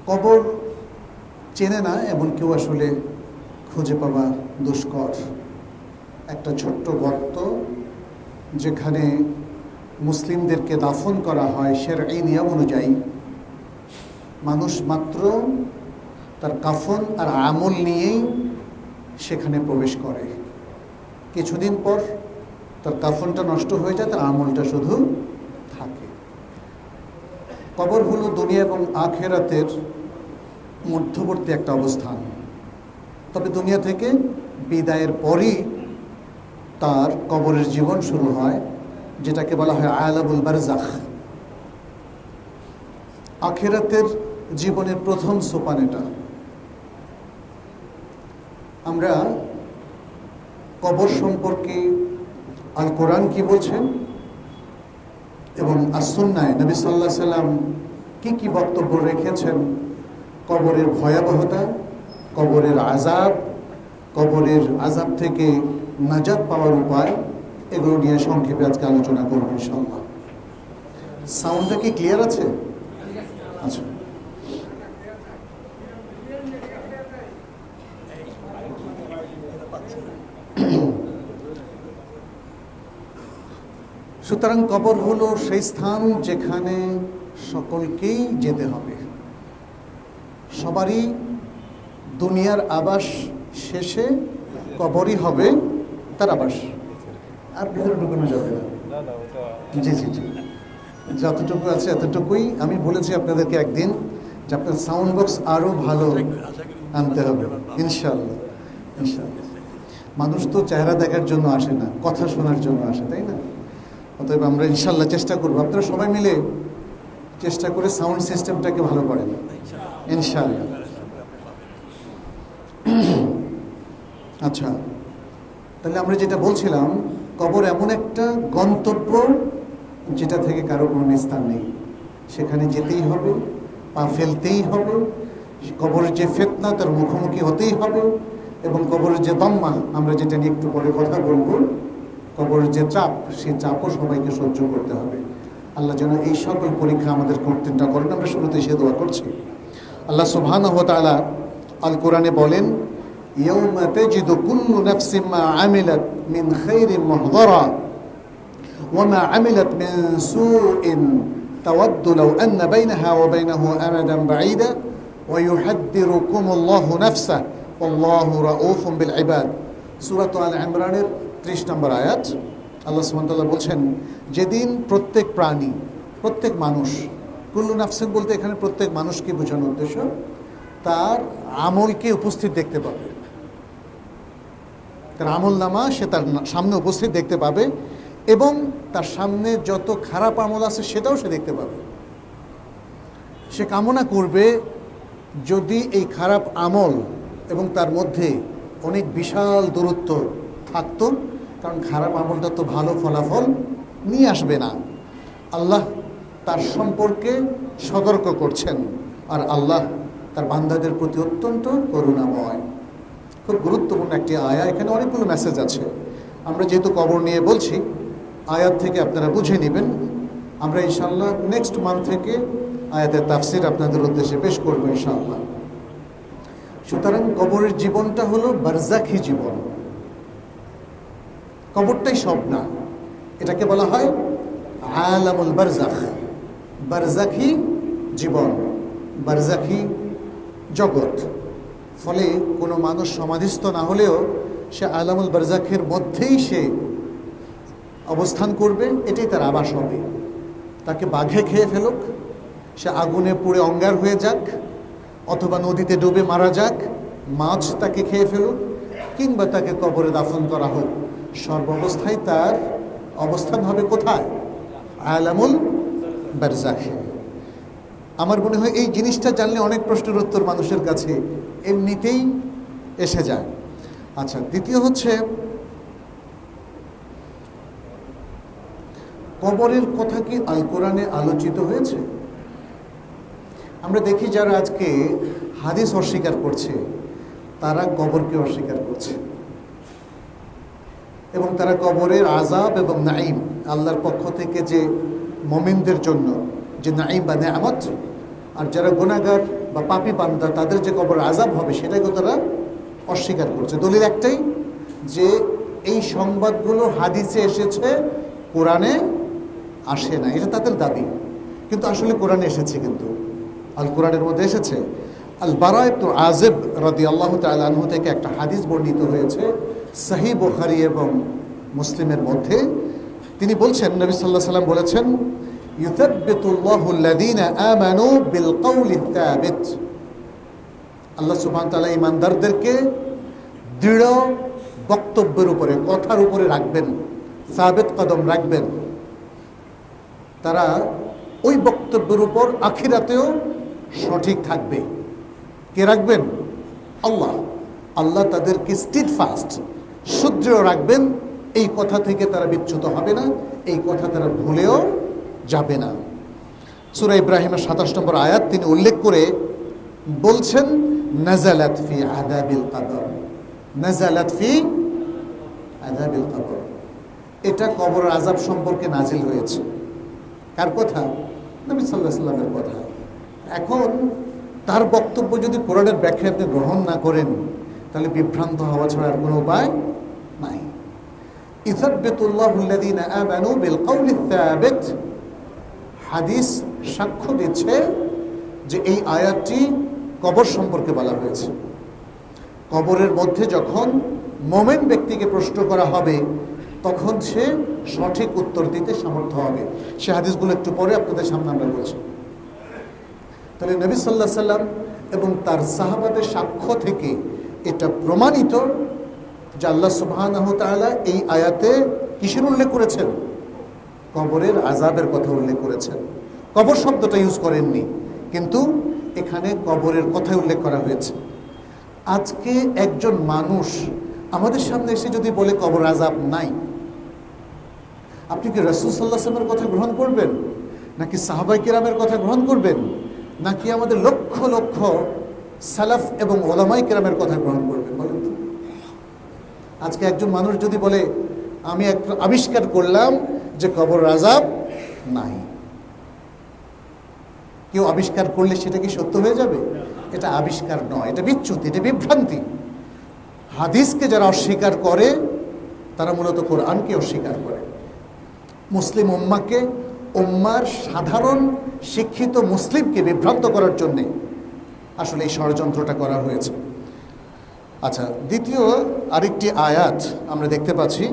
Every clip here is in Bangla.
কবর চেনে না এমন কেউ আসলে খুঁজে পাওয়া দুষ্কর। একটা ছোট্ট গর্ত যেখানে মুসলিমদেরকে দাফন করা হয় শরঈ নিয়ম অনুযায়ী। মানুষ মাত্র তার কাফন আর আমল নিয়েই সেখানে প্রবেশ করে। কিছুদিন পর তার কাফনটা নষ্ট হয়ে যায়, তার আমলটা শুধু থাকে। কবর হলো দুনিয়া এবং আখিরাতের মধ্যবর্তী একটা অবস্থান। তবে দুনিয়া থেকে বিদায়ের পরই তার কবরের জীবন শুরু হয়, যেটাকে বলা হয় আলামুল বারজাখ। আখিরাতের জীবনের প্রথম সোপান এটা। আমরা কবর সম্পর্কে আল কোরআন কি বলছেন এবং as-সুন্নায় নবী সাল্লাল্লাহু আলাইহি সাল্লাম কি বক্তব্য রেখেছেন কবরের ভয়াবহতা, কবরের কবরের আযাব থেকে নাজাত পাওয়ার উপায়, এগুলো নিয়ে সংক্ষেপে আজকে আলোচনা করব ইনশাআল্লাহ। সাউন্ডটা কি ক্লিয়ার আছে? আচ্ছা, সুতরাং কবর হলো সেই স্থান যেখানে সকলকেই যেতে হবে। সবারই দুনিয়ার আবাস শেষে কবরই হবে তার আবাস। আর ভিতরে ঢুকানো যাবে না। জি জি জি, যতটুকু আছে এতটুকুই। আমি বলেছি আপনাদেরকে একদিন যে আপনার সাউন্ড বক্স আরও ভালো আনতে হবে ইনশাআল্লাহ। ইনশাআল্লাহ মানুষ তো চেহারা দেখার জন্য আসে না, কথা শোনার জন্য আসে, তাই না? অতএব আমরা ইনশাআল্লাহ চেষ্টা করবো, আপনারা সবাই মিলে চেষ্টা করে সাউন্ড সিস্টেমটাকে ভালো করেন ইনশাআল্লাহ। আচ্ছা, তাহলে আমরা যেটা বলছিলাম, কবর এমন একটা গন্তব্য যেটা থেকে কারো কোনো নিস্তার নেই। সেখানে যেতেই হবে, পা ফেলতেই হবে। কবরের যে ফিতনা তার মুখোমুখি হতেই হবে, এবং কবরের যে দম্মা, আমরা যেটা নিয়ে একটু পরে কথা বলবো, কবরের যে চাপ, সেই চাপও সবাইকে সহ্য করতে হবে। আল্লাহ যেন এই সকল পরীক্ষা আমাদের কর্তৃত্বটা করেন। আমরা শুরুতে সে দোয়া করছি। আল্লাহ সুবহানাহু ওয়া তাআলা আল কোরআনে বলেন, ইয়াউমা তাজিদু কুল্লু নাফসিন মা আমিলাত মিন খাইরিন মুহদারা ওয়া মা আমিলাত মিন সুইন তাওয়াদ্দু লাউ আন্না বাইনাহা ওয়া বাইনাহু আমাদান বাঈদা ওয়া ইউহাদ্দিরুকুমুল্লাহু নাফসাহু ওয়াল্লাহু রাউফুন বিল ইবাদ। সূরা আল ইমরানের 30 নম্বর আয়াত। আল্লাহ সুবহানাহু ওয়া তাআলা বলছেন, যেদিন প্রত্যেক প্রাণী, প্রত্যেক মানুষ, কুল্লু নাফসিন বলতে এখানে প্রত্যেক মানুষকে বোঝানোর উদ্দেশ্য, তার আমলকে উপস্থিত দেখতে পাবে। তার আমল নামা সে তার সামনে উপস্থিত দেখতে পাবে, এবং তার সামনে যত খারাপ আমল আছে সেটাও সে দেখতে পাবে। সে কামনা করবে যদি এই খারাপ আমল এবং তার মধ্যে অনেক বিশাল দূরত্ব থাকতো, কারণ খারাপ আমলটা তো ভালো ফলাফল নিয়ে আসবে না। আল্লাহ তার সম্পর্কে সতর্ক করছেন, আর আল্লাহ তার বান্দাদের প্রতি অত্যন্ত করুণাময়। খুব গুরুত্বপূর্ণ একটি আয়া। এখানে অনেকগুলো মেসেজ আছে। আমরা যেহেতু কবর নিয়ে বলছি, আয়াত থেকে আপনারা বুঝে নেবেন। আমরা ইনশাআল্লাহ নেক্সট মান্থ থেকে আয়াতের তাফসির আপনাদের উদ্দেশ্যে পেশ করবো ইনশাআল্লাহ। সুতরাং কবরের জীবনটা হলো বারজাখি জীবন। কবরটাই সব না, এটাকে বলা হয় আলামুল বারজাখ, বারজাখি জীবন, বারজাখি জগৎ। ফলে কোনো মানুষ সমাধিস্থ না হলেও সে আলামুল বারজাখের মধ্যেই সে অবস্থান করবে, এটাই তার আবাস হবে। তাকে বাঘে খেয়ে ফেলুক, সে আগুনে পুড়ে অঙ্গার হয়ে যাক, অথবা নদীতে ডুবে মারা যাক, মাছ তাকে খেয়ে ফেলুক, কিংবা তাকে কবরে দাফন করা হোক, সর্বাবস্থায় তার অবস্থান হবে কোথায়? আলামুল বারজাখে। আমার মনে হয় এই জিনিসটা জানলে অনেক প্রশ্নের উত্তর মানুষের কাছে এমনিতেই এসে যায়। আচ্ছা, দ্বিতীয় হচ্ছে কবরের কথা কি আল কোরআনে আলোচিত হয়েছে? আমরা দেখি যারা আজকে হাদিস অস্বীকার করছে, তারা কবরকে অস্বীকার করছে, এবং তারা কবরের আযাব এবং নাঈম, আল্লাহর পক্ষ থেকে যে মুমিনদের জন্য যে নাঈম বা নেয়ামত, আর যারা গুনাহগার বা পাপী বান্দা তাদের যে কবর আযাব হবে সেটাকে তারা অস্বীকার করছে। দলিল একটাই যে এই সংবাদগুলো হাদিসে এসেছে, কোরআনে আসে না, এটা তাদের দাবি। কিন্তু আসলে কোরআনে এসেছে, কিন্তু আল কোরআনের মধ্যে এসেছে। আল বারা ইবনে আযিব রাদিয়াল্লাহু তাআলা আনহু থেকে একটা হাদিস বর্ণিত হয়েছে সহিহ বুখারী এবং মুসলিমের মধ্যে। তিনি বলছেন, নবী সাল্লাল্লাহু আলাইহি ওয়াসাল্লাম বলেছেন, ইউথাব্বিতুল্লাহু আল্লাযীনা আমানু বিল কওলি থাবিত। আল্লাহ সুবহানাহু ওয়া তাআলা ঈমানদারদেরকে দৃঢ় বক্তব্যের উপরে, কথার উপরে রাখবেন, সাবিত কদম রাখবেন। তারা ওই বক্তব্যের উপর আখিরাতেও সঠিক থাকবে। কে রাখবেন? আল্লাহ। আল্লাহ তাদেরকে স্টিডফাস্ট, সুদৃঢ় রাখবেন। এই কথা থেকে তারা বিচ্যুত হবে না, এই কথা তারা ভুলেও যাবে না। সূরা ইব্রাহিমের ২৭ নম্বর আয়াত তিনি উল্লেখ করে বলছেন, নাযালাত ফি আযাবিল কবর, নাযালাত ফি আযাবিল কবর। এটা কবরের আযাব সম্পর্কে নাজিল হয়েছে। কার কথা? নবী সাল্লাল্লাহু আলাইহি ওয়াসাল্লামের কথা। এখন তার বক্তব্য যদি কোরআনের ব্যাখ্যা আপনি গ্রহণ না করেন, তাহলে বিভ্রান্ত হওয়া ছাড়া আর কোনো উপায় নাই। ইউথাব্বিতুল্লাহু আল্লাযীনা আমানু বিল কওলি থাবিত। হাদিস সাক্ষ্য দিচ্ছে যে এই আয়াতটি কবর সম্পর্কে বলা হয়েছে। কবরের মধ্যে যখন মুমিন ব্যক্তিকে প্রশ্ন করা হবে, তখন সে সঠিক উত্তর দিতে সমর্থ হবে। সে হাদিসগুলো একটু পরে আপনাদের সামনে আমরা বলছি। তাহলে নবী সাল্লাল্লাহু আলাইহি সাল্লাম এবং তার সাহাবাদের সাক্ষ্য থেকে এটা প্রমাণিত যে আল্লাহ সুবহানাহু ওয়া তাআলা এই আয়াতে কিসের উল্লেখ করেছেন? কবরের আযাবের কথা উল্লেখ করেছেন। কবর শব্দটা ইউজ করেননি, কিন্তু এখানে কবরের কথাই উল্লেখ করা হয়েছে। আজকে একজন মানুষ আমাদের সামনে এসে যদি বলে কবর আযাব নাই, আপনি কি রাসূল সাল্লাল্লাহু আলাইহি ওয়াসাল্লামের কথা গ্রহণ করবেন, নাকি সাহাবায়ে কেরামের কথা গ্রহণ করবেন, নাকি আমাদের লক্ষ লক্ষ সালাফ এবং উলামায়ে কেরামের কথা গ্রহণ করবেন? বলেন তো। আজকে একজন মানুষ যদি বলে আমি একটা আবিষ্কার করলাম যে কবর আযাব নাই, কেউ আবিষ্কার করলে সেটা কি সত্য হয়ে যাবে? এটা আবিষ্কার নয়, এটা বিচ্যুতি, এটা বিভ্রান্তি। হাদিসকে যারা অস্বীকার করে তারা মূলত কোরআনকে অস্বীকার করে। মুসলিম উম্মাকে, উম্মার সাধারণ শিক্ষিত মুসলিমকে বিভ্রান্ত করার জন্যে আসলে এই ষড়যন্ত্রটা করা হয়েছে। আচ্ছা, দ্বিতীয় আরেকটি আয়াত আমরা দেখতে পাচ্ছি,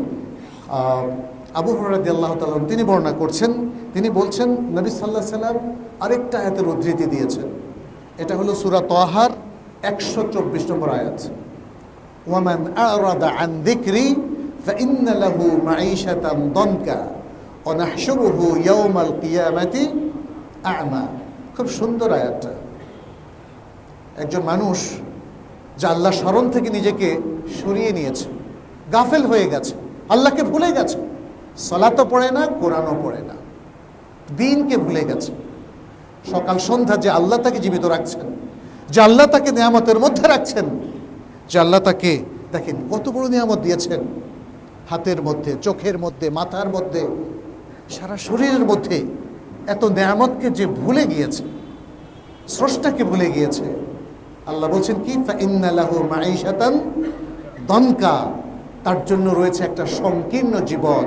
আবু হুরায়রা রাদিয়াল্লাহু তাআলা তিনি বর্ণনা করছেন, তিনি বলছেন নবী সাল্লাল্লাহু আলাইহি ওয়াসাল্লাম আরেকটা আয়াতের উদ্ধৃতি দিয়েছেন। এটা হলো সূরা তাহার ১২৪ নম্বর আয়াত। ওয়ামান আ'রাদা আন যিকরি ফাইন্না লাহু মাঈশাতান দানকা ওয়া নাহশুরুহু ইয়াওমাল কিয়ামাতি আ'মা। খুব সুন্দর আয়াতটা। একজন মানুষ যা আল্লাহর স্মরণ থেকে নিজেকে সরিয়ে নিয়েছে, গাফেল হয়ে গেছে, আল্লাহকে ভুলে গেছে, সালাতও পড়ে না, কোরআনও পড়ে না, দ্বীনকে ভুলে গেছে। সকাল সন্ধ্যা যে আল্লাহ তাকে জীবিত রাখছেন, যে আল্লাহ তাকে নিয়ামতের মধ্যে রাখছেন, যে আল্লাহ তাকে দেখেন কত বড় নিয়ামত দিয়েছেন, হাতের মধ্যে, চোখের মধ্যে, মাথার মধ্যে, সারা শরীরের মধ্যে, এত নিয়ামতকে যে ভুলে গিয়েছে, স্রষ্টাকে ভুলে গিয়েছে। আল্লাহ বলছেন কি, ফাইন্না লাহু মাঈশাতান দানকা, তার জন্য রয়েছে একটা সংকীর্ণ জীবন।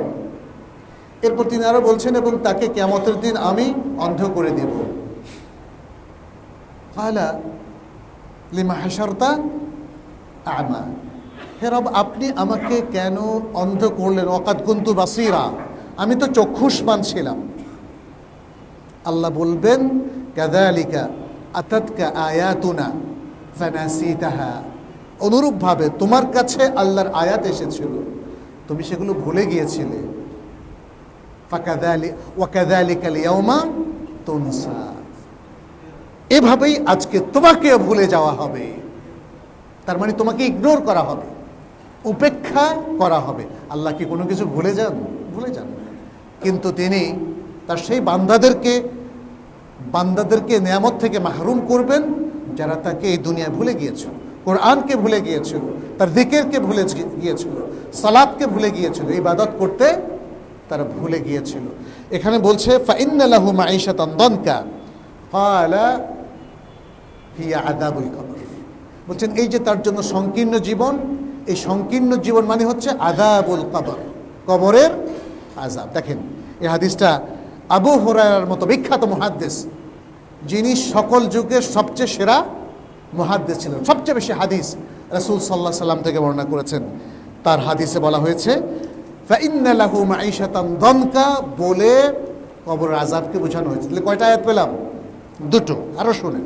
এরপর তিনি আরো বলছেন, এবং তাকে কিয়ামতের দিন আমি অন্ধ করে দেব। ক্বালা লিমা হাশারতা আ'মা, হে রব আপনি আমাকে কেন অন্ধ করলেন? ওয়াকাদ কুনতু বাসীরা, আমি তো চক্ষুষ্মান ছিলাম। আল্লাহ বলবেন, কাযালিকা আতাতকা আয়াতুনা ফানাসিতাহা, অনুরূপভাবে তোমার কাছে আল্লাহর আয়াত এসেছিল, তুমি সেগুলো ভুলে গিয়েছিলে। ওয়াকাযালিকাল ইয়াওমা তুনসা, এভাবেই আজকে তোমাকে ভুলে যাওয়া হবে। তার মানে তোমাকে ইগনোর করা হবে, উপেক্ষা করা হবে। আল্লাহ কি কোনো কিছু ভুলে যান? ভুলে যান। কিন্তু তিনি তার সেই বান্দাদেরকে নিয়ামত থেকে মাহরুম করবেন যারা তাকে এই দুনিয়ায় ভুলে গিয়েছিল, কোরআনকে ভুলে গিয়েছিল, তার যিকিরকে ভুলে গিয়েছিল, সালাতকে ভুলে গিয়েছিল, ইবাদত করতে তারা ভুলে গিয়েছিল। এখানে বলছে ফাইন্না লাহু মাঈশাতান দানকা, ক্বালা হিয়া আযাবুল কবর। বলছেন এই যে তার জন্য সংকীর্ণ জীবন, এই সংকীর্ণ জীবন মানে হচ্ছে আযাবুল কবর, কবরের আযাব। দেখেন এই হাদিসটা আবু হুরায়রার মতো বিখ্যাত মুহাদ্দিস, যিনি সকল যুগের সবচেয়ে সেরা মুহাদ্দিস ছিলেন, সবচেয়ে বেশি হাদিস রাসূল সাল্লাল্লাহু আলাইহি সাল্লাম থেকে বর্ণনা করেছেন, তার হাদিসে বলা হয়েছে ফাইন্না লাহু মাঈশাতান দনকা বলে কবরের আযাবকে বোঝানো হয়েছে। তাহলে কয়টা আয়াত পেলাম? দুটো। আরো শুনেন,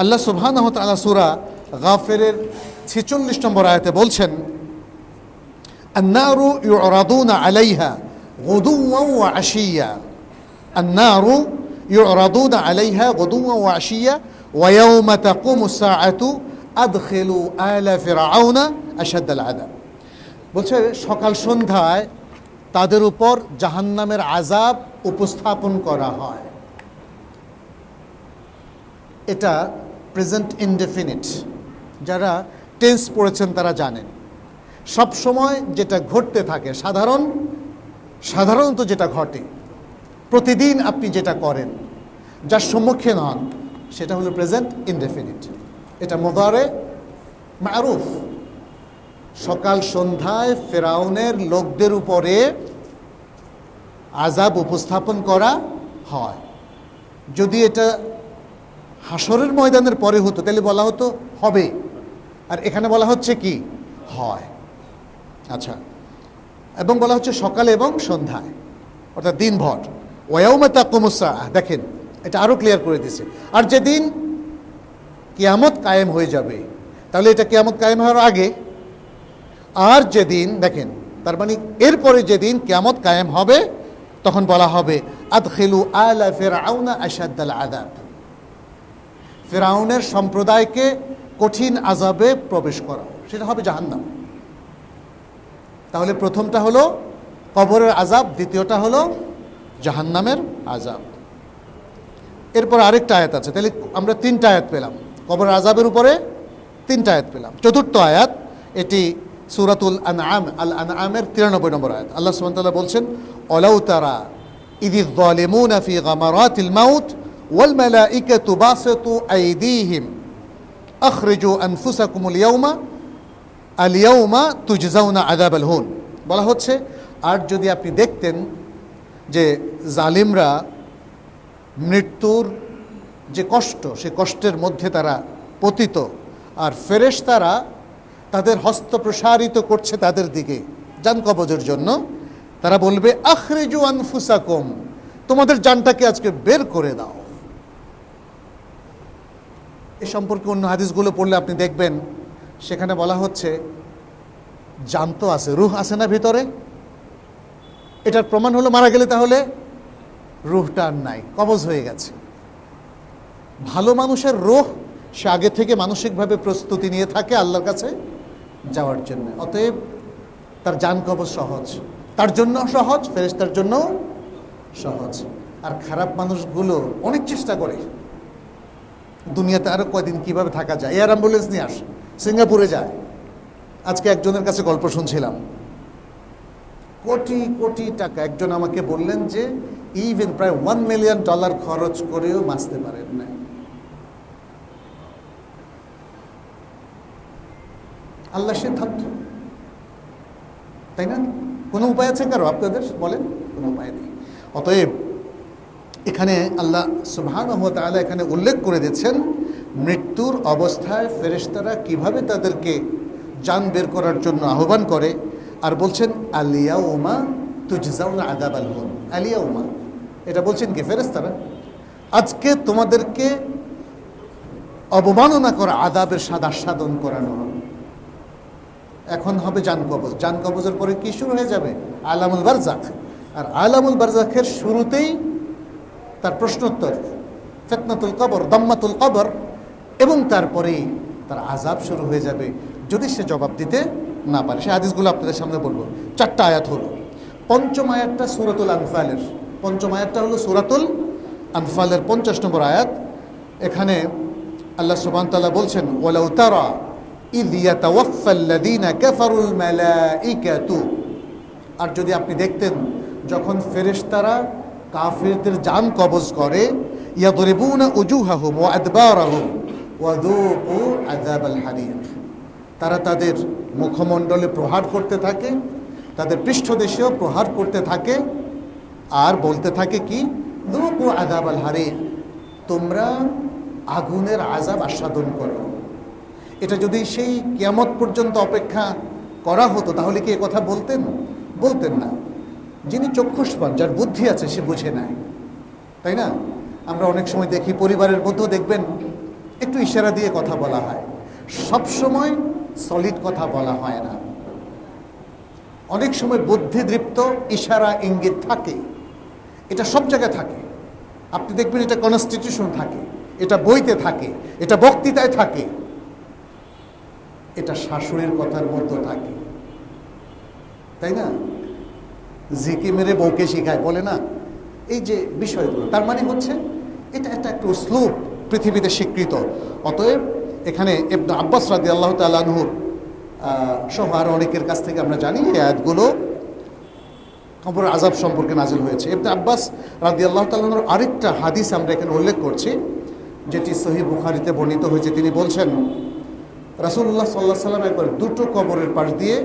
আল্লাহ সুবহানাহু ওয়া তাআলা সূরা গাফিরের 46 নম্বর আয়াতে বলছেন আন-নারু ইউরাদুনা আলাইহা গুদুওয়ান ওয়া আশিয়া, আন-নারু ইউরাদুনা আলাইহা গুদুওয়ান ওয়া আশিয়া ওয়া ইয়াওমা তাকুমুস সাআতু আদখিলু আলা ফিরআউনা আশাদ্দাল আযাব। বলছে সকাল সন্ধ্যায় তাদের উপর জাহান্নামের আযাব উপস্থাপন করা হয়। এটা প্রেজেন্ট ইনডেফিনিট, যারা টেন্স পড়েছেন তারা জানেন সব সময় যেটা ঘটতে থাকে, সাধারণত যেটা ঘটে, প্রতিদিন আপনি যেটা করেন, যার সম্মুখীন হন, সেটা হলো প্রেজেন্ট ইনডেফিনিট। এটা মুদারে মারুফ। সকাল সন্ধ্যায় ফেরাউনের লোকদের উপরে আযাব উপস্থাপন করা হয়। যদি এটা হাসরের ময়দানের পরে হতো তাহলে বলা হতো হবে, আর এখানে বলা হচ্ছে কি হয়। আচ্ছা, এবং বলা হচ্ছে সকালে এবং সন্ধ্যায়, অর্থাৎ দিনভর। ওয়ায়াউমা তাকুমুস সাআহ, দেখেন এটা আরো ক্লিয়ার করে দিয়েছে। আর যেদিন কিয়ামত কায়েম হয়ে যাবে, তাহলে এটা কিয়ামত কায়েম হওয়ার আগে। আর যেদিন, দেখেন তার মানে এরপরে যেদিন কিয়ামত কায়েম হবে তখন বলা হবে আদখিলু আলা ফিরআউনা আশাদ্দাল আযাব, ফিরআউনের সম্প্রদায়কে কঠিন আযাবে প্রবেশ করা, সেটা হবে জাহান্নাম। তাহলে প্রথমটা হলো কবরের আযাব, দ্বিতীয়টা হলো জাহান্নামের আযাব। এরপর আরেকটা আয়াত আছে, তাহলে আমরা তিনটা আয়াত পেলাম, কবরের আযাবের উপরে তিনটা আয়াত পেলাম। চতুর্থ আয়াত, এটি সূরাতুল আনআম, আল আনআমের 93 নম্বর আয়াত। আল্লাহ সুবহানাহু ওয়া তাআলা বলছেন ওয়ালাউ তারা ইযিয যালিমুনা ফি গামারাতিল মাউত ওয়াল মালাইকাতু বাসিতু আইদিহিম আখরিজু আনফুসাকুমুল ইয়াউমা তুজজাউনা আযাবাল হুন। বলা হচ্ছে আর যদি আপনি দেখতেন যে জালিমরা মৃত্যুর যে কষ্ট, সে কষ্টের মধ্যে তারা পতিত, আর ফেরেশতারা তাদের হস্ত প্রসারিত করছে তাদের দিকে জান কবজের জন্য, তারা বলবে আখরিজু আনফুসাকুম, তোমাদের জানটাকে আজকে বের করে দাও। এ সম্পর্কে অন্য হাদিসগুলো পড়লে আপনি দেখবেন সেখানে বলা হচ্ছে জান তো আছে, রূহ আছে না ভিতরে, এটার প্রমাণ হলো মারা গেলে তাহলে রূহটা আর নাই, কবজ হয়ে গেছে। ভালো মানুষের রূহ সে আগে থেকে মানসিকভাবে প্রস্তুতি নিয়ে থাকে আল্লাহর কাছে যাওয়ার জন্য, অতএব তার জান কবজ সহজ, তার জন্য সহজ, ফেরেশতার জন্য সহজ। আর খারাপ মানুষগুলো অনেক চেষ্টা করে দুনিয়াতে আরো কয়দিন কিভাবে থাকা যায়, এয়ার অ্যাম্বুলেন্স নিয়ে আসে, সিঙ্গাপুরে যায়। আজকে একজনের কাছে গল্প শুনছিলাম, কোটি কোটি টাকা, একজন আমাকে বললেন যে ইভেন প্রায় $1 মিলিয়ন খরচ করেও বাঁচতে পারেন না। আল্লাহ সিদ্ধান্ত, তাই না? কোনো উপায় আছে কারো আপনাদের? বলেন, কোনো উপায় নেই। অতএব এখানে আল্লাহ সুবহানাহু ওয়া তাআলা এখানে উল্লেখ করে দিচ্ছেন মৃত্যুর অবস্থায় ফেরেশতারা কিভাবে তাদেরকে জান বের করার জন্য আহ্বান করে, আর বলছেন আল ইয়াউমা তুজজাউনা আযাবাল হুন। আল ইয়াউমা, এটা বলছেন কি ফেরেশতারা, আজকে তোমাদেরকে অবমাননা করা আযাবের স্বাদ আস্বাদন করানো হবে। এখন হবে জান কবজ, জান কবজের পরে কি শুরু হয়ে যাবে? আলামুল বারজাখ। আর আলামুল বারজাখের শুরুতেই তার প্রশ্নোত্তর, ফিতনাতুল কবর, দাম্মাতুল কবর, এবং তারপরে তার আযাব শুরু হয়ে যাবে যদি সে জবাব দিতে না পারে। সে হাদিসগুলো আপনাদের সামনে বলবো। 4টা আয়াত হলো। পঞ্চম আয়াতটা সূরাতুল আনফালের, পঞ্চম আয়াতটা হলো সূরাতুল আনফালের 50 নম্বর আয়াত। এখানে আল্লাহ সুবহানাহু ওয়া তাআলা বলছেন ওয়ালাউ তারা ইয ইয়াতাওয়াফাল্লাযীনা কাফারুল মালাইকাতু, আর যদি আপনি দেখতেন যখন ফেরেশতারা কাফিরদের জান কবজ করে, ইয়াদরিবুনা উজুহাহুম ওয়া আদবারাহুম ওয়া যুকু আযাবাল হারিক। তারা তাদের মুখমণ্ডলে প্রহার করতে থাকে, তাদের পৃষ্ঠদেশেও প্রহার করতে থাকে, আর বলতে থাকে কি, যুকু আযাবাল হারিক, তোমরা আগুনের আযাব আস্বাদন করো। এটা যদি সেই কিয়ামত পর্যন্ত অপেক্ষা করা হতো তাহলে কি এ কথা বলতেন? বলতেন না। যিনি চক্ষুষ্মান, যার বুদ্ধি আছে, সে বুঝে নেয়, তাই না? আমরা অনেক সময় দেখি পরিবারের মধ্যেও দেখবেন একটু ইশারা দিয়ে কথা বলা হয়, সব সময় সলিড কথা বলা হয় না। অনেক সময় বুদ্ধিদীপ্ত ইশারা ইঙ্গিত থাকে, এটা সব জায়গায় থাকে। আপনি দেখবেন এটা কনস্টিটিউশন থাকে, এটা বইতে থাকে, এটা বক্তৃতায় থাকে, এটা শাশুড়ির কথার মধ্যে থাকে, তাই না? জিকে মেরে বউকে শিখায়, বলে না? এই যে বিষয়গুলো, তার মানে হচ্ছে এটা একটা উসলুব পৃথিবীতে স্বীকৃত। অতএব এখানে ইবনে আব্বাস রাদিয়াল্লাহু তাআলা আনহু সহ আরও অনেকের কাছ থেকে আমরা জানি এই আয়াতগুলো কবরের আযাব সম্পর্কে নাজিল হয়েছে। ইবনে আব্বাস রাদিয়াল্লাহু তাআলা আনহুর আরেকটা হাদিস আমরা এখানে উল্লেখ করছি, যেটি সহিহ বুখারীতে বর্ণিত হয়েছে। তিনি বলছেন, রাসূলুল্লাহ সাল্লাল্লাহু আলাইহি ওয়াসাল্লাম একবার দুটো কবরের পাশ দিয়ে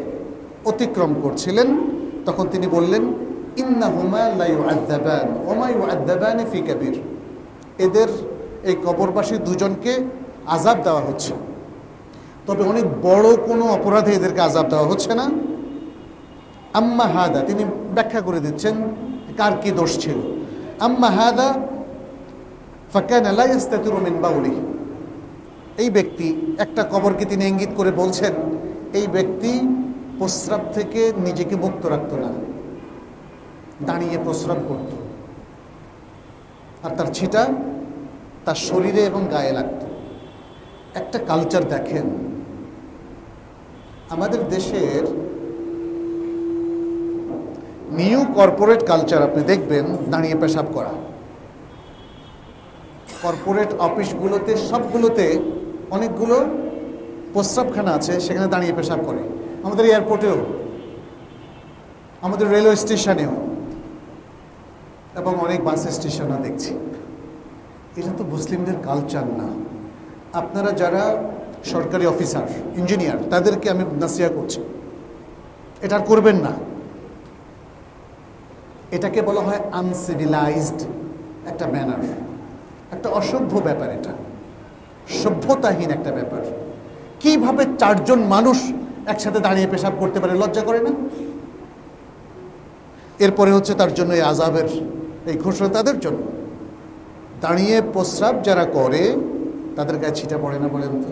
অতিক্রম করছিলেন। তখন তিনি বললেন, ইন্নাহুমা লা ইউআযাবান ওয়া মা ইউআযাবানি ফি কাবীর, এদের এই কবরবাসী দুজনকে আযাব দেওয়া হচ্ছে, তবে অনেক বড় কোনো অপরাধে এদেরকে আযাব দেওয়া হচ্ছে না। আম্মা হাদা, তিনি ব্যাখ্যা করে দিচ্ছেন কার কি দোষ ছিল। আম্মা হাদা ফাকানা লা ইস্তাতিরু মিন বাউলিহি, এই ব্যক্তি, একটা কবরকে তিনি ইঙ্গিত করে বলছেন, এই ব্যক্তি প্রস্রাব থেকে নিজেকে মুক্ত রাখত না, দাঁড়িয়ে প্রস্রাব করত, আর তার ছিটা তার শরীরে এবং গায়ে লাগত। একটা কালচার দেখেন, আমাদের দেশের নিউ কর্পোরেট কালচার আপনি দেখবেন দাঁড়িয়ে পেশাব করা। কর্পোরেট অফিসগুলোতে সবগুলোতে অনেকগুলো প্রস্রাবখানা আছে, সেখানে দাঁড়িয়ে পেশাব করে। আমাদের এয়ারপোর্টেও, আমাদের রেলওয়ে স্টেশনেও, এবং অনেক বাস স্টেশনও দেখছি। এটা তো মুসলিমদের কালচার না। আপনারা যারা সরকারি অফিসার, ইঞ্জিনিয়ার, তাদেরকে আমি নাসিহা করছি, এটা আর করবেন না। এটাকে বলা হয় আনসিভিলাইজড একটা ম্যানার, একটা অসভ্য ব্যাপার, এটা সভ্যতাহীন একটা ব্যাপার। কিভাবে চারজন মানুষ একসাথে দাঁড়িয়ে পেশাব করতে পারে? লজ্জা করে না? এরপরে হচ্ছে তার জন্য এই আযাবের এই ঘোষণা তাদের জন্য। দাঁড়িয়ে প্রস্রাব যারা করে তাদের গায়ে ছিটা পড়ে না বলেন তো?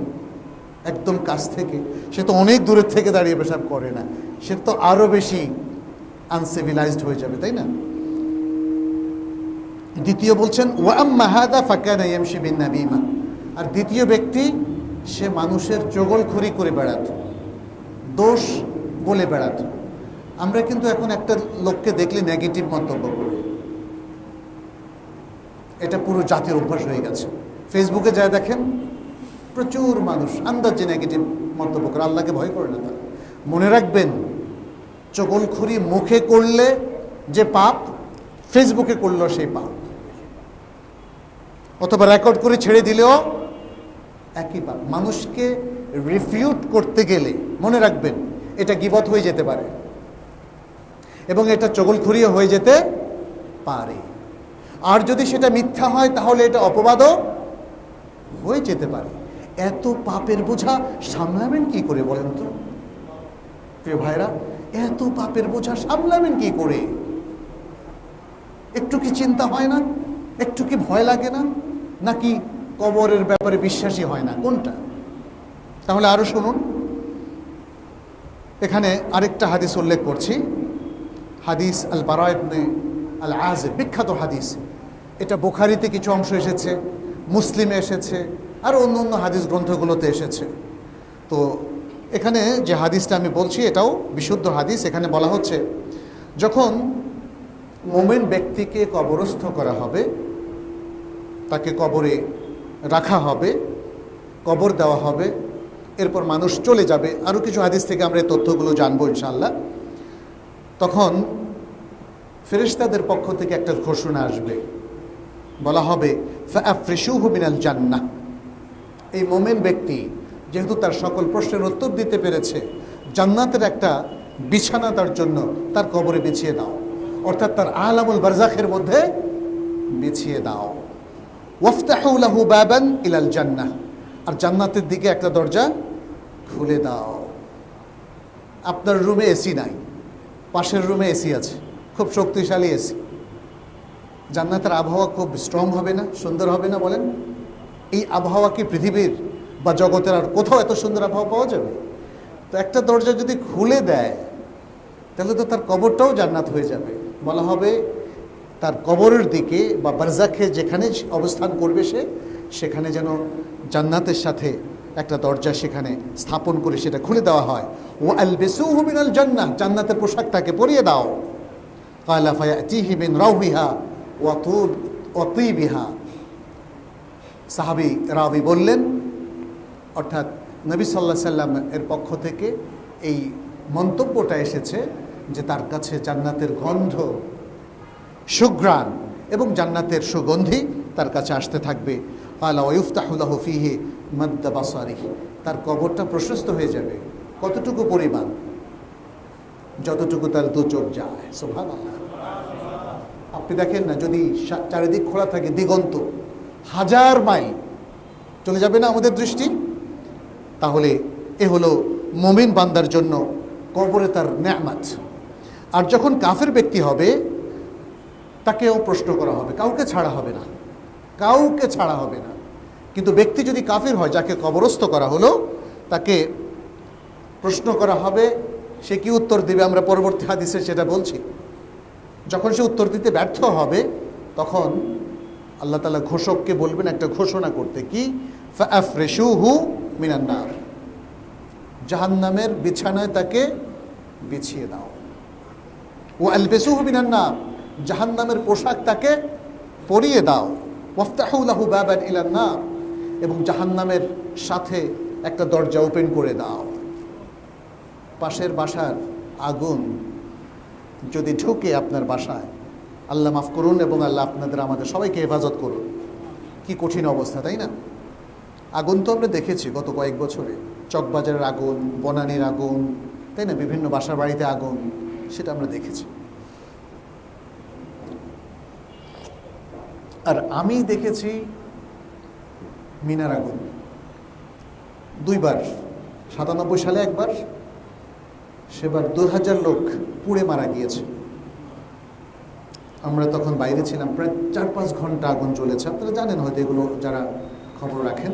একদম কাছ থেকে, সে তো অনেক দূরের থেকে দাঁড়িয়ে পেশাব করে না, সে তো আরও বেশি আনসিভিলাইজড হয়ে যাবে, তাই না? দ্বিতীয় বলছেন, ওয়া আম্মা হাদা ফাকানা ইয়ামশি বিন নামিমা, আর দ্বিতীয় ব্যক্তি, সে মানুষের চগলখড়ি করে বেড়াত, দোষ বলে বেড়াত। আমরা কিন্তু এখন একটা লোককে দেখলে নেগেটিভ মন্তব্য করি, এটা পুরো জাতির অভ্যাস হয়ে গেছে। ফেসবুকে যায় দেখেন, প্রচুর মানুষ আন্দাজে নেগেটিভ মন্তব্য করে, আল্লাহকে ভয় করে না তারা। মনে রাখবেন, চগলখড়ি মুখে করলে যে পাপ, ফেসবুকে করলেও সেই পাপ, অথবা রেকর্ড করে ছেড়ে দিলেও একই পাপ। মানুষকে রিফিউট করতে গেলে মনে রাখবেন এটা গীবত হয়ে যেতে পারে, এবং এটা চগলখড়িও হয়ে যেতে পারে। আর যদি সেটা মিথ্যা হয় তাহলে এটা অপবাদও হয়ে যেতে পারে। এত পাপের বোঝা সামলাবেন কি করে বলেন তো প্রিয় ভাইরা? এত পাপের বোঝা সামলাবেন কি করে? একটু কি চিন্তা হয় না? একটু কি ভয় লাগে না? নাকি কবরের ব্যাপারে বিশ্বাসী হয় না? কোনটা? তাহলে আরো শুনুন, এখানে আরেকটা হাদিস উল্লেখ করছি, হাদিস আল বারা ইবনে আল আযিব, বিখ্যাত হাদিস। এটা বুখারীতে কিছু অংশ এসেছে, মুসলিমে এসেছে, আর অন্য অন্য হাদিস গ্রন্থগুলোতে এসেছে। তো এখানে যে হাদিসটা আমি বলছি এটাও বিশুদ্ধ হাদিস। এখানে বলা হচ্ছে, যখন মুমিন ব্যক্তিকে কবরস্থ করা হবে, তাকে কবরে রাখা হবে, কবর দেওয়া হবে, এরপর মানুষ চলে যাবে। আরও কিছু হাদিস থেকে আমরা এই তথ্যগুলো জানবো ইনশাআল্লাহ। তখন ফেরেশতাদের পক্ষ থেকে একটা ঘোষণা আসবে বলা হবে ফাআফরিশুহু মিনাল জান্নাহ। এই মুমিন ব্যক্তি যেহেতু তার সকল প্রশ্নের উত্তর দিতে পেরেছে, জান্নাতের একটা বিছানা তার জন্য তার কবরে বিছিয়ে দাও, অর্থাৎ তার আলামুল বারজাখের মধ্যে বিছিয়ে দাও। ওয়াফতাহু লাহু বাবান ইলাল জান্নাহ, আর জান্নাতের দিকে একটা দরজা খুলে দাও। আপনার রুমে এসি নাই, পাশের রুমে এসি আছে, খুব শক্তিশালী এসি। জান্নাতের আবহাওয়া খুব স্ট্রং হবে না, সুন্দর হবে না বলেন? এই আবহাওয়া কি পৃথিবীর বা জগতের আর কোথাও এত সুন্দর আবহাওয়া পাওয়া যাবে? তো একটা দরজা যদি খুলে দেয় তাহলে তো তার কবরটাও জান্নাত হয়ে যাবে। বলা হবে তার কবরের দিকে বা বারজাখে যেখানে অবস্থান করবে সেখানে যেন জান্নাতের সাথে একটা দরজা সেখানে স্থাপন করে সেটা খুলে দেওয়া হয়। ওয়ালবিসুহু মিনাল জান্নাহ, জান্নাতের পোশাক তাকে পরিয়ে দাও। ক্বালা ফায়াতিহি মিন রাউহিহা ওয়া তিবিহা। সাহাবী রাবি বললেন, অর্থাৎ নবী সাল্লাল্লাহু আলাইহি সাল্লাম এর পক্ষ থেকে এই মন্তব্যটা এসেছে যে তার কাছে জান্নাতের গন্ধ, সুঘ্রাণ এবং জান্নাতের সুগন্ধি তার কাছে আসতে থাকবে। ক্বালা ওয়া ইফতাহু লাহু ফীহি মাদ্দা বাসারিহি, তার কবরটা প্রশস্ত হয়ে যাবে। কতটুকু পরিমাণ? যতটুকু তার দু চোখ যায়। সুবহানাল্লাহ। আপনি দেখেন না, যদি চারিদিক খোলা থাকে, দিগন্ত 1000 মাইল চলে যাবে না আমাদের দৃষ্টি? তাহলে এ হলো মুমিন বান্দার জন্য কবরে তার নেয়ামত। আর যখন কাফের ব্যক্তি হবে তাকেও প্রশ্ন করা হবে, কাউকে ছাড়া হবে না, কাউকে ছাড়া হবে না। কিন্তু ব্যক্তি যদি কাফির হয়, যাকে কবরস্থ করা হলো, তাকে প্রশ্ন করা হবে, সে কি উত্তর দিবে আমরা পরবর্তী হাদিসে সেটা বলছি। যখন সে উত্তর দিতে ব্যর্থ হবে তখন আল্লাহ তাআলা ঘোষককে বলবেন একটা ঘোষণা করতে, কি? ফাআফরিশুহু মিনান নার, জাহান্নামের বিছানায় তাকে বিছিয়ে দাও। ওয়ালবিসুহু মিনান নার, জাহান্নামের পোশাক তাকে পরিয়ে দাও। ওয়াফতাহু লাহু বাবান ইলান নার, এবং জাহান্নামের সাথে একটা দরজা ওপেন করে দাও। পাশের বাসার আগুন যদি ঢুকে আপনার বাসায়, আল্লাহ মাফ করুন এবং আল্লাহ আপনাদের আমাদের সবাইকে হেফাজত করুন। কি কঠিন অবস্থা, তাই না? আগুন তো আমরা দেখেছি গত কয়েক বছরে, চকবাজারের আগুন, বনানীর আগুন, তাই না? বিভিন্ন বাসা বাড়িতে আগুন, সেটা আমরা দেখেছি। আর আমি দেখেছি মিনার আগুন 2 বার, 97 সালে একবার, সেবার 2000 লোক পুড়ে মারা গিয়েছে। আমরা তখন বাইরে ছিলাম, প্রায় 4-5 ঘন্টা আগুন চলেছে। আপনারা জানেন হয়তো এগুলো, যারা খবর রাখেন।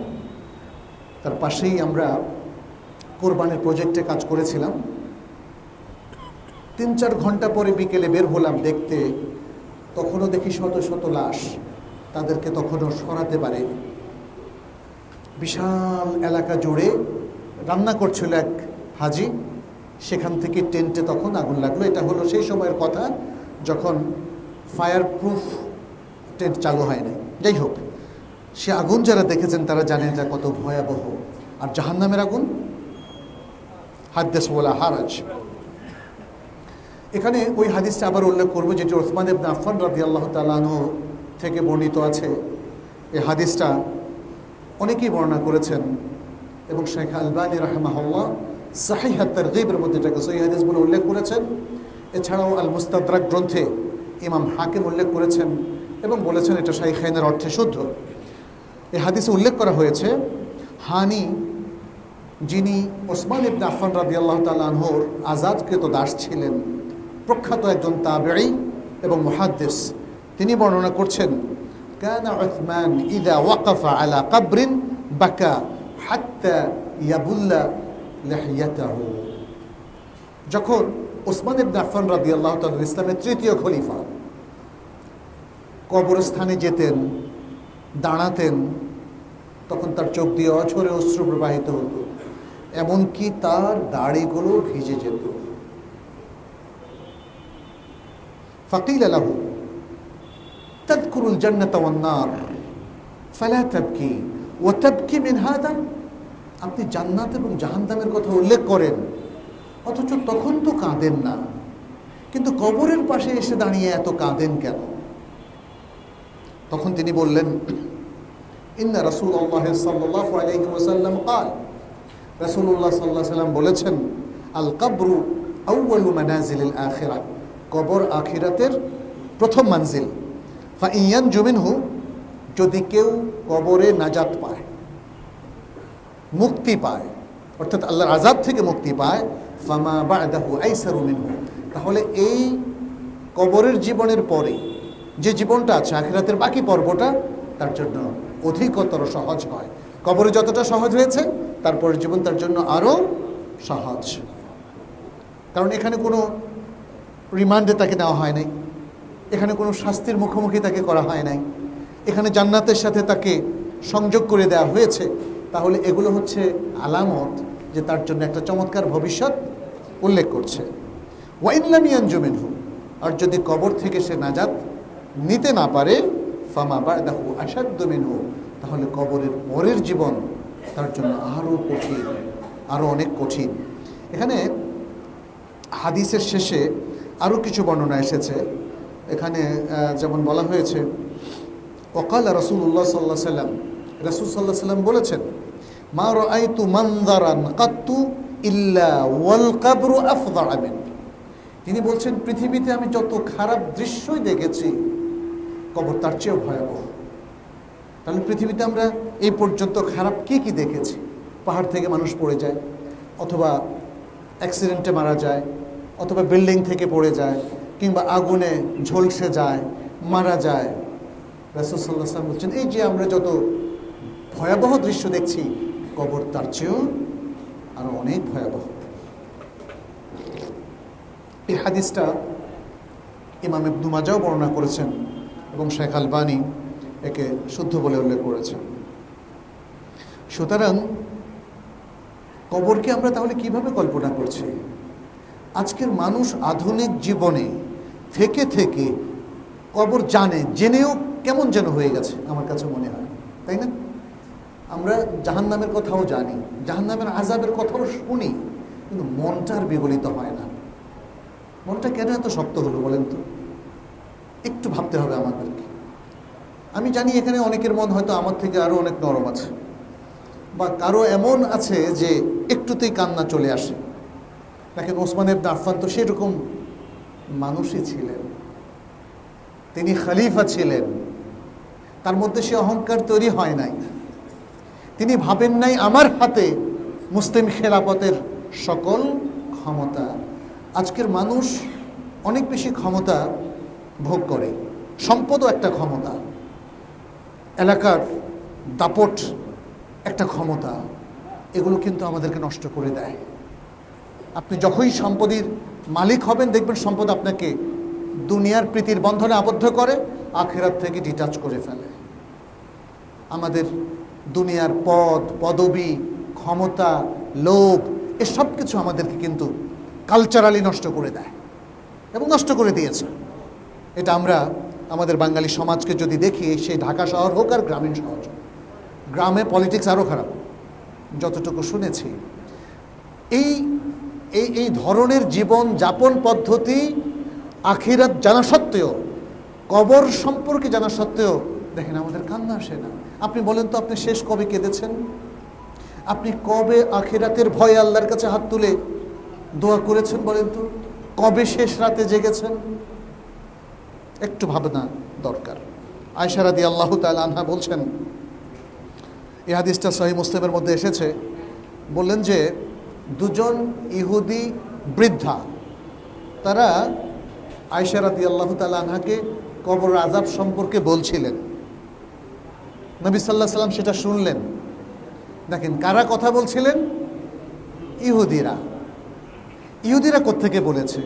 তার পাশেই আমরা কোরবানির প্রজেক্টে কাজ করেছিলাম। 3-4 ঘন্টা পরে বিকেলে বের হলাম দেখতে, তখনও দেখি শত শত লাশ, তাদেরকে তখনও সরাতে পারেনি। বিশাল এলাকা জুড়ে রান্না করছিল এক হাজি, সেখান থেকে টেন্টে তখন আগুন লাগলো। এটা হলো সেই সময়ের কথা যখন ফায়ার প্রুফ টেন্ট চালু হয় নাই। যাই হোক, সে আগুন যারা দেখেছেন তারা জানেন এটা কত ভয়াবহ। আর জাহান্নামের আগুন, হাদিস ওয়ালা হারাজ। এখানে ওই হাদিসটা আবার উল্লেখ করবো, যেটি উসমান ইবনে আফফান রাদিয়াল্লাহু তাআলা আনহু থেকে বর্ণিত আছে। এই হাদিসটা অনেকেই বর্ণনা করেছেন এবং শেখ আলবানী রাহিমাহুল্লাহ সহিহ আত-তারগীবের মধ্যে এটাকে সহিহ হাদিস বলে উল্লেখ করেছেন। এছাড়াও আল মুস্তাদরাক গ্রন্থে ইমাম হাকিম উল্লেখ করেছেন এবং বলেছেন এটা শাইখাইনের অর্থে শুদ্ধ। এই হাদিসে উল্লেখ করা হয়েছে, হানি, যিনি ওসমান ইবনে আফফান রাদিয়াল্লাহু তাআলা আনহুর আজাদকৃত দাস ছিলেন, প্রখ্যাত একজন তাবেঈ এবং মুহাদ্দিস, তিনি বর্ণনা করছেন, কানা উসমান ইযা ওয়াকাফা আলা কবরিন বাকা হাত্তা ইয়াবুল্লা লিহিয়াতাহু। যখন ওসমান ইবনে আফফান রাদিয়াল্লাহু তাআলা ইসলামের 3য় খলিফা কবরস্থানে যেতেন, দাঁড়াতেন, তখন তার চোখ দিয়ে অঝরে অশ্রু প্রবাহিত হতো, এমনকি তার দাড়িগুলো ভিজে যেত। ফাকিল লাহু তাযকুরুল জান্নাতা ওয়ান নার ফালা তাবকি ওয়া তাবকি মিন হাদা। আপনি জান্নাত এবং জাহান্নামের কথা উল্লেখ করেন, অথচ তখন তো কাঁদেন না, কিন্তু কবরের পাশে এসে দাঁড়িয়ে এত কাঁদেন কেন? তখন তিনি বললেন, ইন্না রাসূলুল্লাহ সাল্লাল্লাহু আলাইহি ওয়াসাল্লাম قال, রাসূলুল্লাহ সাল্লাল্লাহু আলাইহি ওয়াসাল্লাম বলেছেন, আল কবরু আউয়ালু মানাজিলিল আখিরাহ, কবর আখিরাতের প্রথম মানজিল। ফাইন ইয়ানজু মিনহু, যদি কেউ কবরে নাজাত পায়, মুক্তি পায়, অর্থাৎ আল্লাহর আযাব থেকে মুক্তি পায়, ফামা বা'দাহু আইসারু মিনহু, তাহলে এই কবরের জীবনের পরে যে জীবনটা আছে, আখিরাতের বাকি পর্বটা তার জন্য অধিকতর সহজ হয়। কবরে যতটা সহজ হয়েছে, তারপরের জীবন তার জন্য আরও সহজ। কারণ এখানে কোনো রিমান্ডে তাকে নেওয়া হয় নাই, এখানে কোনো শাস্তির মুখোমুখি তাকে করা হয় নাই, এখানে জান্নাতের সাথে তাকে সংযোগ করে দেওয়া হয়েছে। তাহলে এগুলো হচ্ছে আলামত যে তার জন্য একটা চমৎকার ভবিষ্যৎ উল্লেখ করছে। ওয়াইন লাম ইয়ানজু মিনহু, আর যদি কবর থেকে সে নাজাত নিতে না পারে, ফামা বা'দাহু আশাদ্দু মিনহু, তাহলে কবরের পরের জীবন তার জন্য আরও কঠিন, আরও অনেক কঠিন। এখানে হাদিসের শেষে আরও কিছু বর্ণনা এসেছে। এখানে যেমন বলা হয়েছে, ওয়াকাল রাসূলুল্লাহ সাল্লাল্লাহু আলাইহি ওয়াসাল্লাম, রাসূল সাল্লাল্লাহু আলাইহি ওয়াসাল্লাম বলেছেন, মা রাআইতু মানযারান কাত্তু ইল্লা ওয়াল কবরু আফযা মিন। তিনি বলছেন, পৃথিবীতে আমি যত খারাপ দৃশ্যই দেখেছি, কবর তার চেয়েও ভয়াবহ। তাহলে পৃথিবীতে আমরা এই পর্যন্ত খারাপ কি কি দেখেছি? পাহাড় থেকে মানুষ পড়ে যায়, অথবা অ্যাক্সিডেন্টে মারা যায়, অথবা বিল্ডিং থেকে পড়ে যায়, কিংবা আগুনে ঝলসে যায়, মারা যায়। রাসূল সাল্লাল্লাহু আলাইহি ওয়াসাল্লাম বলছেন, এই যে আমরা যত ভয়াবহ দৃশ্য দেখছি, কবর তার চেয়েও আরও অনেক ভয়াবহ। এই হাদিসটা ইমাম ইবনে মাজাহ বর্ণনা করেছেন এবং শেখ আলবানী একে শুদ্ধ বলে উল্লেখ করেছেন। সুতরাং কবরকে আমরা তাহলে কিভাবে কল্পনা করছি? আজকের মানুষ আধুনিক জীবনে থেকে থেকে কবর জেনেও কেমন যেন হয়ে গেছে আমার কাছে মনে হয়, তাই না? আমরা জাহান্নামের কথাও জানি, জাহান্নামের আযাবের কথাও শুনি, কিন্তু মনটার বিগলিত হয় না। মনটা কেন এত শক্ত হলো বলেন তো? একটু ভাবতে হবে আমাদেরকে। আমি জানি এখানে অনেকের মন হয়তো আমার থেকে আরও অনেক নরম আছে, বা কারো এমন আছে যে একটুতেই কান্না চলে আসে। দেখেন, ওসমান ইবনে আফফান তো সেরকম মানুষই ছিলেন, তিনি খলিফা ছিলেন, তার মধ্যে সে অহংকার তৈরি হয় নাই। তিনি ভাবেন নাই আমার হাতে মুসলিম খেলাফতের সকল ক্ষমতা। আজকের মানুষ অনেক বেশি ক্ষমতা ভোগ করে, সম্পদও একটা ক্ষমতা, এলাকার দাপট একটা ক্ষমতা, এগুলো কিন্তু আমাদেরকে নষ্ট করে দেয়। আপনি যখনই সম্পদের মালিক হবেন, দেখবেন সম্পদ আপনাকে দুনিয়ার প্রীতির বন্ধনে আবদ্ধ করে, আখিরাত থেকে ডিটাচ করে ফেলে। আমাদের দুনিয়ার পদ, পদবি, ক্ষমতা, লোভ, এসব কিছু আমাদেরকে কিন্তু কালচারালি নষ্ট করে দেয় এবং নষ্ট করে দিয়েছে। এটা আমরা আমাদের বাঙালি সমাজকে যদি দেখি, সেই ঢাকা শহর হোক আর গ্রামীণ শহর, গ্রামে পলিটিক্স আরও খারাপ, যতটুকু শুনেছি। এই এই এই ধরনের জীবন যাপন পদ্ধতি আখিরাত জানা সত্ত্বেও, কবর সম্পর্কে জানা সত্ত্বেও, দেখেন আমাদের কান্না আসে না। আপনি বলেন তো, আপনি শেষ কবে কেঁদেছেন? আপনি কবে আখিরাতের ভয়ে আল্লাহর কাছে হাত তুলে দোয়া করেছেন বলেন তো? কবে শেষ রাতে জেগেছেন? একটু ভাবনা দরকার। আয়েশা রাদিয়াল্লাহু তাআলা আনহা বলছেন, এই হাদিসটা সহিহ মুসলিমের মধ্যে এসেছে, বললেন যে দুজন ইহুদি বৃদ্ধা, তারা আয়েশা রাদিয়াল্লাহু তাআলা আনহাকে কবর আযাব সম্পর্কে বলছিলেন। নবী সাল্লাল্লাহু আলাইহি ওয়াসাল্লাম সেটা শুনলেন। দেখেন কারা কথা বলছিলেন? ইহুদিরা। ইহুদিরা কোত্থেকে বলেছে?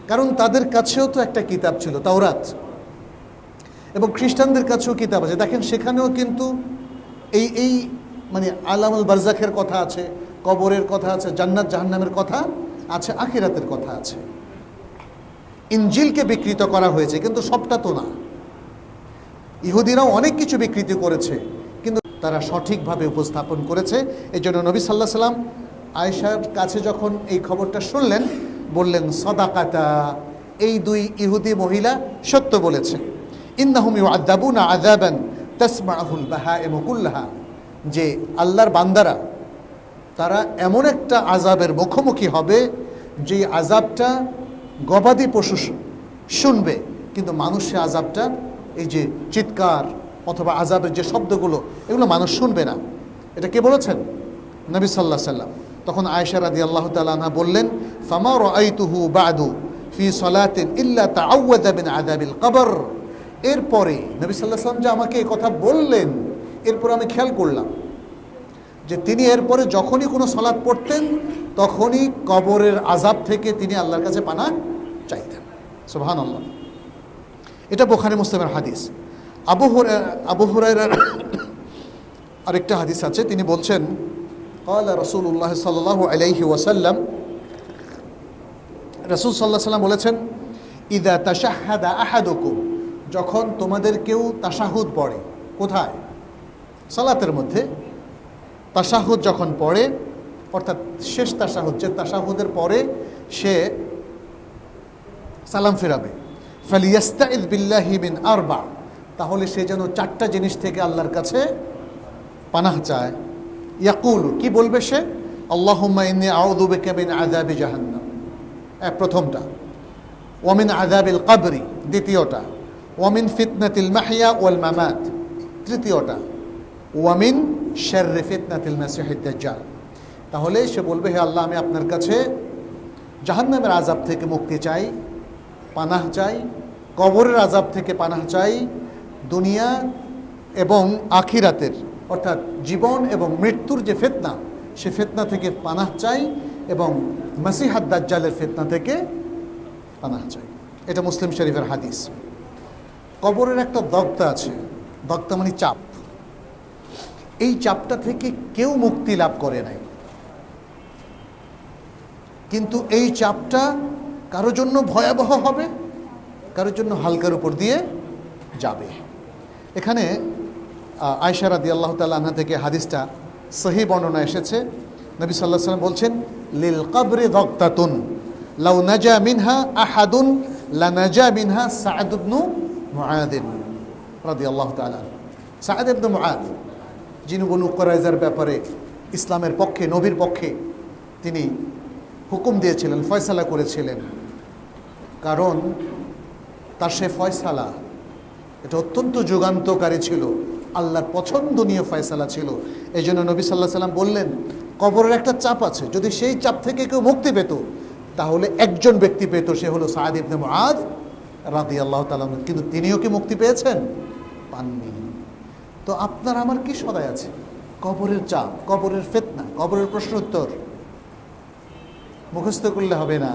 কারণ তাদের কাছেও তো একটা কিতাব ছিল, তাওরাত, এবং খ্রিস্টানদের কাছেও কিতাব আছে। দেখেন সেখানেও কিন্তু এই মানে আলামুল বারজাখের কথা আছে, কবরের কথা আছে, জান্নাত জাহান্নামের কথা আছে, আখিরাতের কথা আছে। ইনজিলকে বিকৃত করা হয়েছে, কিন্তু সবটা তো না। ইহুদিরাও অনেক কিছু বিকৃতি করেছে, কিন্তু তারা সঠিকভাবে উপস্থাপন করেছে। এই জন্য নবী সাল্লাল্লাহু আলাইহি ওয়াসাল্লাম আয়েশার কাছে যখন এই খবরটা শুনলেন, বললেন, সাদাকাতা, এই দুই ইহুদি মহিলা সত্য বলেছে। ইন্নাহুম ইউআযাবুনা আযাবান তাসমাউল বাহাইমু কুল্লাহা, যে আল্লাহর বান্দারা তারা এমন একটা আযাবের মুখোমুখি হবে যে আযাবটা গবাদি পশু শুনবে, কিন্তু মানুষ সে আযাবটা, এই যে চিৎকার অথবা আযাবের যে শব্দগুলো, এগুলো মানুষ শুনবে না। এটা কে বলেছেন? নবী সাল্লাল্লাহু আলাইহি সাল্লাম। তখন আয়েশা রাদিয়াল্লাহু তাআলা আনহা বললেন, ফামা রাআইতুহু বা'দু ফি সালাতিন ইল্লা তাআওয়াযা মিন আযাবিল কবর। এরপরে নবী সাল্লাল্লাহু আলাইহি সাল্লাম যে আমাকে এই কথা বললেন, এরপর আমি খেয়াল করলাম যে তিনি এরপরে যখনই কোনো সালাত পড়তেন তখনই কবরের আযাব থেকে তিনি আল্লাহর কাছে পানাহ চাইতেন। সুবহানাল্লাহ। এটা বুখারী মুসলিমের হাদিস। আবু হুরায়রার আরেকটা হাদিস আছে, তিনি বলছেন, ক্বালা রাসূলুল্লাহ সাল্লাল্লাহু আলাইহি ওয়াসাল্লাম, রাসূল সাল্লাল্লাহু আলাইহি ওয়াসাল্লাম বলেছেন, ইযা তাশাহহাদা আহাদুকুম, যখন তোমাদের কেউ তাশাহুদ পড়ে, কোথায়? সালাতের মধ্যে তাশাহুদ যখন পড়ে, অর্থাৎ শেষ তাশাহুদ, যে তাশাহুদের পরে সে সালাম ফেরাবে, ফালিয়াস্তাইয বিল্লাহি মিন আরবা, তাহলে সে যেন চারটা জিনিস থেকে আল্লাহর কাছে পানাহ চায়। ইয়াকুলু, কি বলবে সে? আল্লাহুম্মা ইন্নী আউযু বিকা মিন আযাবি জাহান্নাম, প্রথমটা, ওয়া মিন আযাবিল কবরি, দ্বিতীয়টা, ওয়া মিন ফিতনাতিল মাহইয়া ওয়াল মামাত, তৃতীয়টা, ওয়া মিন শাররি ফিতনাতিল মাসিহিদ দাজ্জাল। তাহলে সে বলবে, হে আল্লাহ, আমি আপনার কাছে জাহান্নামের আযাব থেকে মুক্তি চাই, পানাহ চাই, কবরের আযাব থেকে পানাহ চাই, দুনিয়া এবং আখিরাতের অর্থাৎ জীবন এবং মৃত্যুর যে ফিতনা, সে ফিতনা থেকে পানাহ চাই, এবং মাসিহাদ দাজ্জালের ফিতনা থেকে পানাহ চাই। এটা মুসলিম শরীফের হাদিস। কবরের একটা দগ্ধা আছে, দগ্ধা মানে চাপ। এই চাপটা থেকে কেউ মুক্তি লাভ করে নাই, কিন্তু এই চাপটা কারোর জন্য ভয়াবহ হবে, কারোর জন্য হালকার উপর দিয়ে যাবে। এখানে আয়েশা রাদিয়াল্লাহু তাআলা আনহা থেকে হাদিসটা সহিহ বর্ণনা এসেছে। নবী সাল্লাল্লাহু আলাইহি ওয়াসাল্লাম বলছেন, লিল কবরি দাগতাতুন লাউ নাজা মিনহা আহাদুন লানাজা মিনহা সা'দ ইবনে মুআয রাদিয়াল্লাহু তাআলা। সা'দ ইবনে মুআয, যিনি বনু কুরাইজার ব্যাপারে ইসলামের পক্ষে, নবীর পক্ষে তিনি হুকুম দিয়েছিলেন, ফয়সালা করেছিলেন, কারণ তার সে ফয়সালা এটা অত্যন্ত যুগান্তকারী ছিল, আল্লাহর পছন্দনীয় ফয়সালা ছিল। এই জন্য নবী সাল্লাল্লাহু আলাইহি ওয়াসাল্লাম বললেন, কবরের একটা চাপ আছে, যদি সেই চাপ থেকে কেউ মুক্তি পেত তাহলে একজন ব্যক্তি পেত, সে হলো সা'দ ইবনে মুআয রাদিয়াল্লাহু তাআলা। কিন্তু তিনিও কি মুক্তি পেয়েছেন? পাননি। তো আপনার আমার কি সদাই আছে? কবরের চাপ, কবরের ফিতনা, কবরের প্রশ্ন উত্তর মুখস্থ করলে হবে না।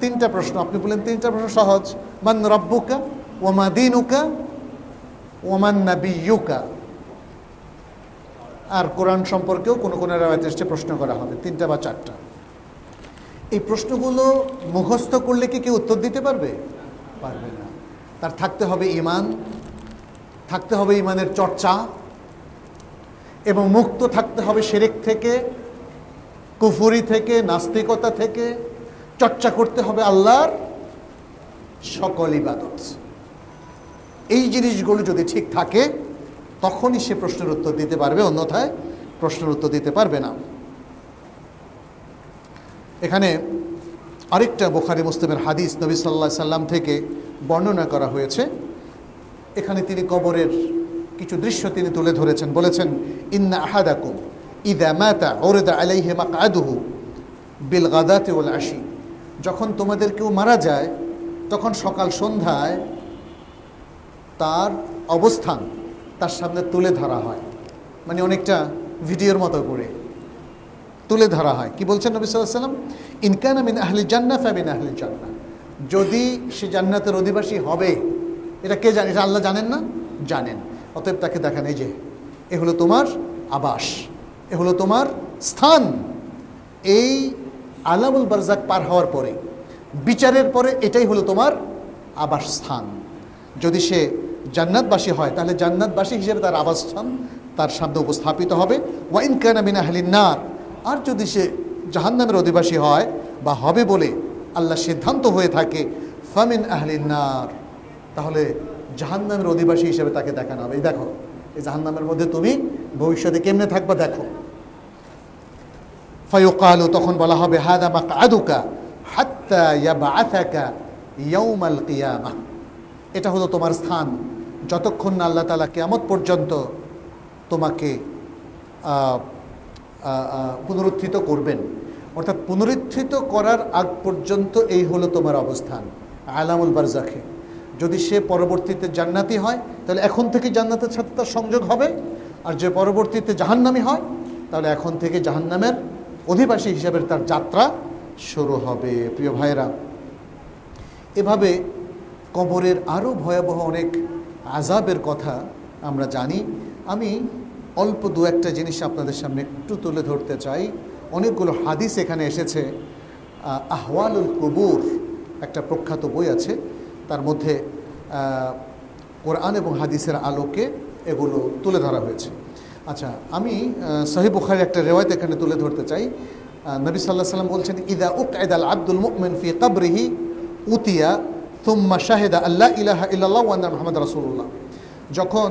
তিনটা প্রশ্ন, আপনি বলেন তিনটা প্রশ্ন সহজ, মান রাব্বুকা ওয়া মা দীনুকা ওয়া মান নাবিয়্যুকা। আর কোরআন সম্পর্কেও কোনো কোনো রাওয়ায়াতে প্রশ্ন করা হবে, তিনটা বা চারটা। এই প্রশ্নগুলো মুখস্থ করলে কি কেউ উত্তর দিতে পারবে? পারবে না। তার থাকতে হবে ঈমান, থাকতে হবে ঈমানের চর্চা, এবং মুক্ত থাকতে হবে শিরক থেকে, কুফরি থেকে, নাস্তিকতা থেকে। চর্চা করতে হবে আল্লাহর সকল ইবাদত। এই জিনিসগুলো যদি ঠিক থাকে তখনই সে প্রশ্নের উত্তর দিতে পারবে, অন্যথায় প্রশ্নের উত্তর দিতে পারবে না। এখানে আরেকটা বুখারী মুসলিমের হাদিস নবী সাল্লাল্লাহু আলাইহি সাল্লাম থেকে বর্ণনা করা হয়েছে। এখানে তিনি কবরের কিছু দৃশ্য তিনি তুলে ধরেছেন, বলেছেন, ইন্না আহাদাকুম ইযা মাতা উরিদা আলাইহি মাকআদুহু বিল গাদাতি ওয়াল আশি। যখন তোমাদের কেউ মারা যায় তখন সকাল সন্ধ্যায় তার অবস্থান তার সামনে তুলে ধরা হয়, মানে অনেকটা ভিডিওর মতো করে তুলে ধরা হয়। কি বলছেন নবী সাল্লাল্লাহু আলাইহি ওয়াসাল্লাম? ইন কানা মিন আহলি জান্নাহ ফামিন আহলি জান্নাহ। যদি সে জান্নাতের অধিবাসী হবে, এটা কে জানে? এটা আল্লাহ জানেন না? জানেন। অতএব তাকে দেখান, এই যে এ হলো তোমার আবাস, এ হলো তোমার স্থান। এই আলামুল বারজাক পার হওয়ার পরে, বিচারের পরে এটাই হলো তোমার আবাসস্থান। যদি সে জান্নাতবাসী হয় তাহলে জান্নাতবাসী হিসেবে তার আবাসস্থান তার সামনে উপস্থাপিত হবে। ওয়া ইন কানা মিন আহলিন নার, আর যদি সে জাহান্নামের অধিবাসী হয় বা হবে বলে আল্লাহ সিদ্ধান্ত হয়ে থাকে, ফামিন আহলিন নার, তাহলে জাহান্নামের অধিবাসী হিসেবে তাকে দেখানো হবে। এই দেখো, এই জাহান্নামের মধ্যে তুমি ভবিষ্যতে কেমনে থাকবা দেখো। ফায়ুকালু, তখন বলা হবে হাদা মাকআদুকা হাত্তা ইয়াবআসাকা ইয়াউমাল কিয়ামাহ, এটা হলো তোমার স্থান যতক্ষণ না আল্লাহ তাআলা কিয়ামত পর্যন্ত তোমাকে পুনরুত্থিত করবেন। অর্থাৎ পুনরুত্থিত করার আগ পর্যন্ত এই হলো তোমার অবস্থান আলামুল বারজাখে। যদি সে পরবর্তীতে জান্নাতি হয় তাহলে এখন থেকে জান্নাতের সাথে তার সংযোগ হবে, আর যে পরবর্তীতে জাহান্নামী হয় তাহলে এখন থেকে জাহান্নামের অধিবাসী হিসেবে তার যাত্রা শুরু হবে। প্রিয় ভাইরা, এভাবে কবরের আরও ভয়াবহ অনেক আযাবের কথা আমরা জানি। আমি অল্প দু একটা জিনিস আপনাদের সামনে একটু তুলে ধরতে চাই। অনেকগুলো হাদিস এখানে এসেছে। আহওয়ালুল কুবুর একটা প্রখ্যাত বই আছে, তার মধ্যে কোরআন এবং হাদিসের আলোকে এগুলো তুলে ধরা হয়েছে। আচ্ছা, আমি সহিহ বুখারীর একটা রিওয়ায়াত এখানে তুলে ধরতে চাই। নবী সাল্লাল্লাহু আলাইহি ওয়াসাল্লাম বলছেন, ইযা উকআদাল আবদুল মুমিন ফি কবরিহি উতিয়া থুম্মা শাহিদা আল্লা ইলাহা ইল্লাল্লাহ ওয়া আন্না মুহাম্মাদুর রাসূলুল্লাহ। যখন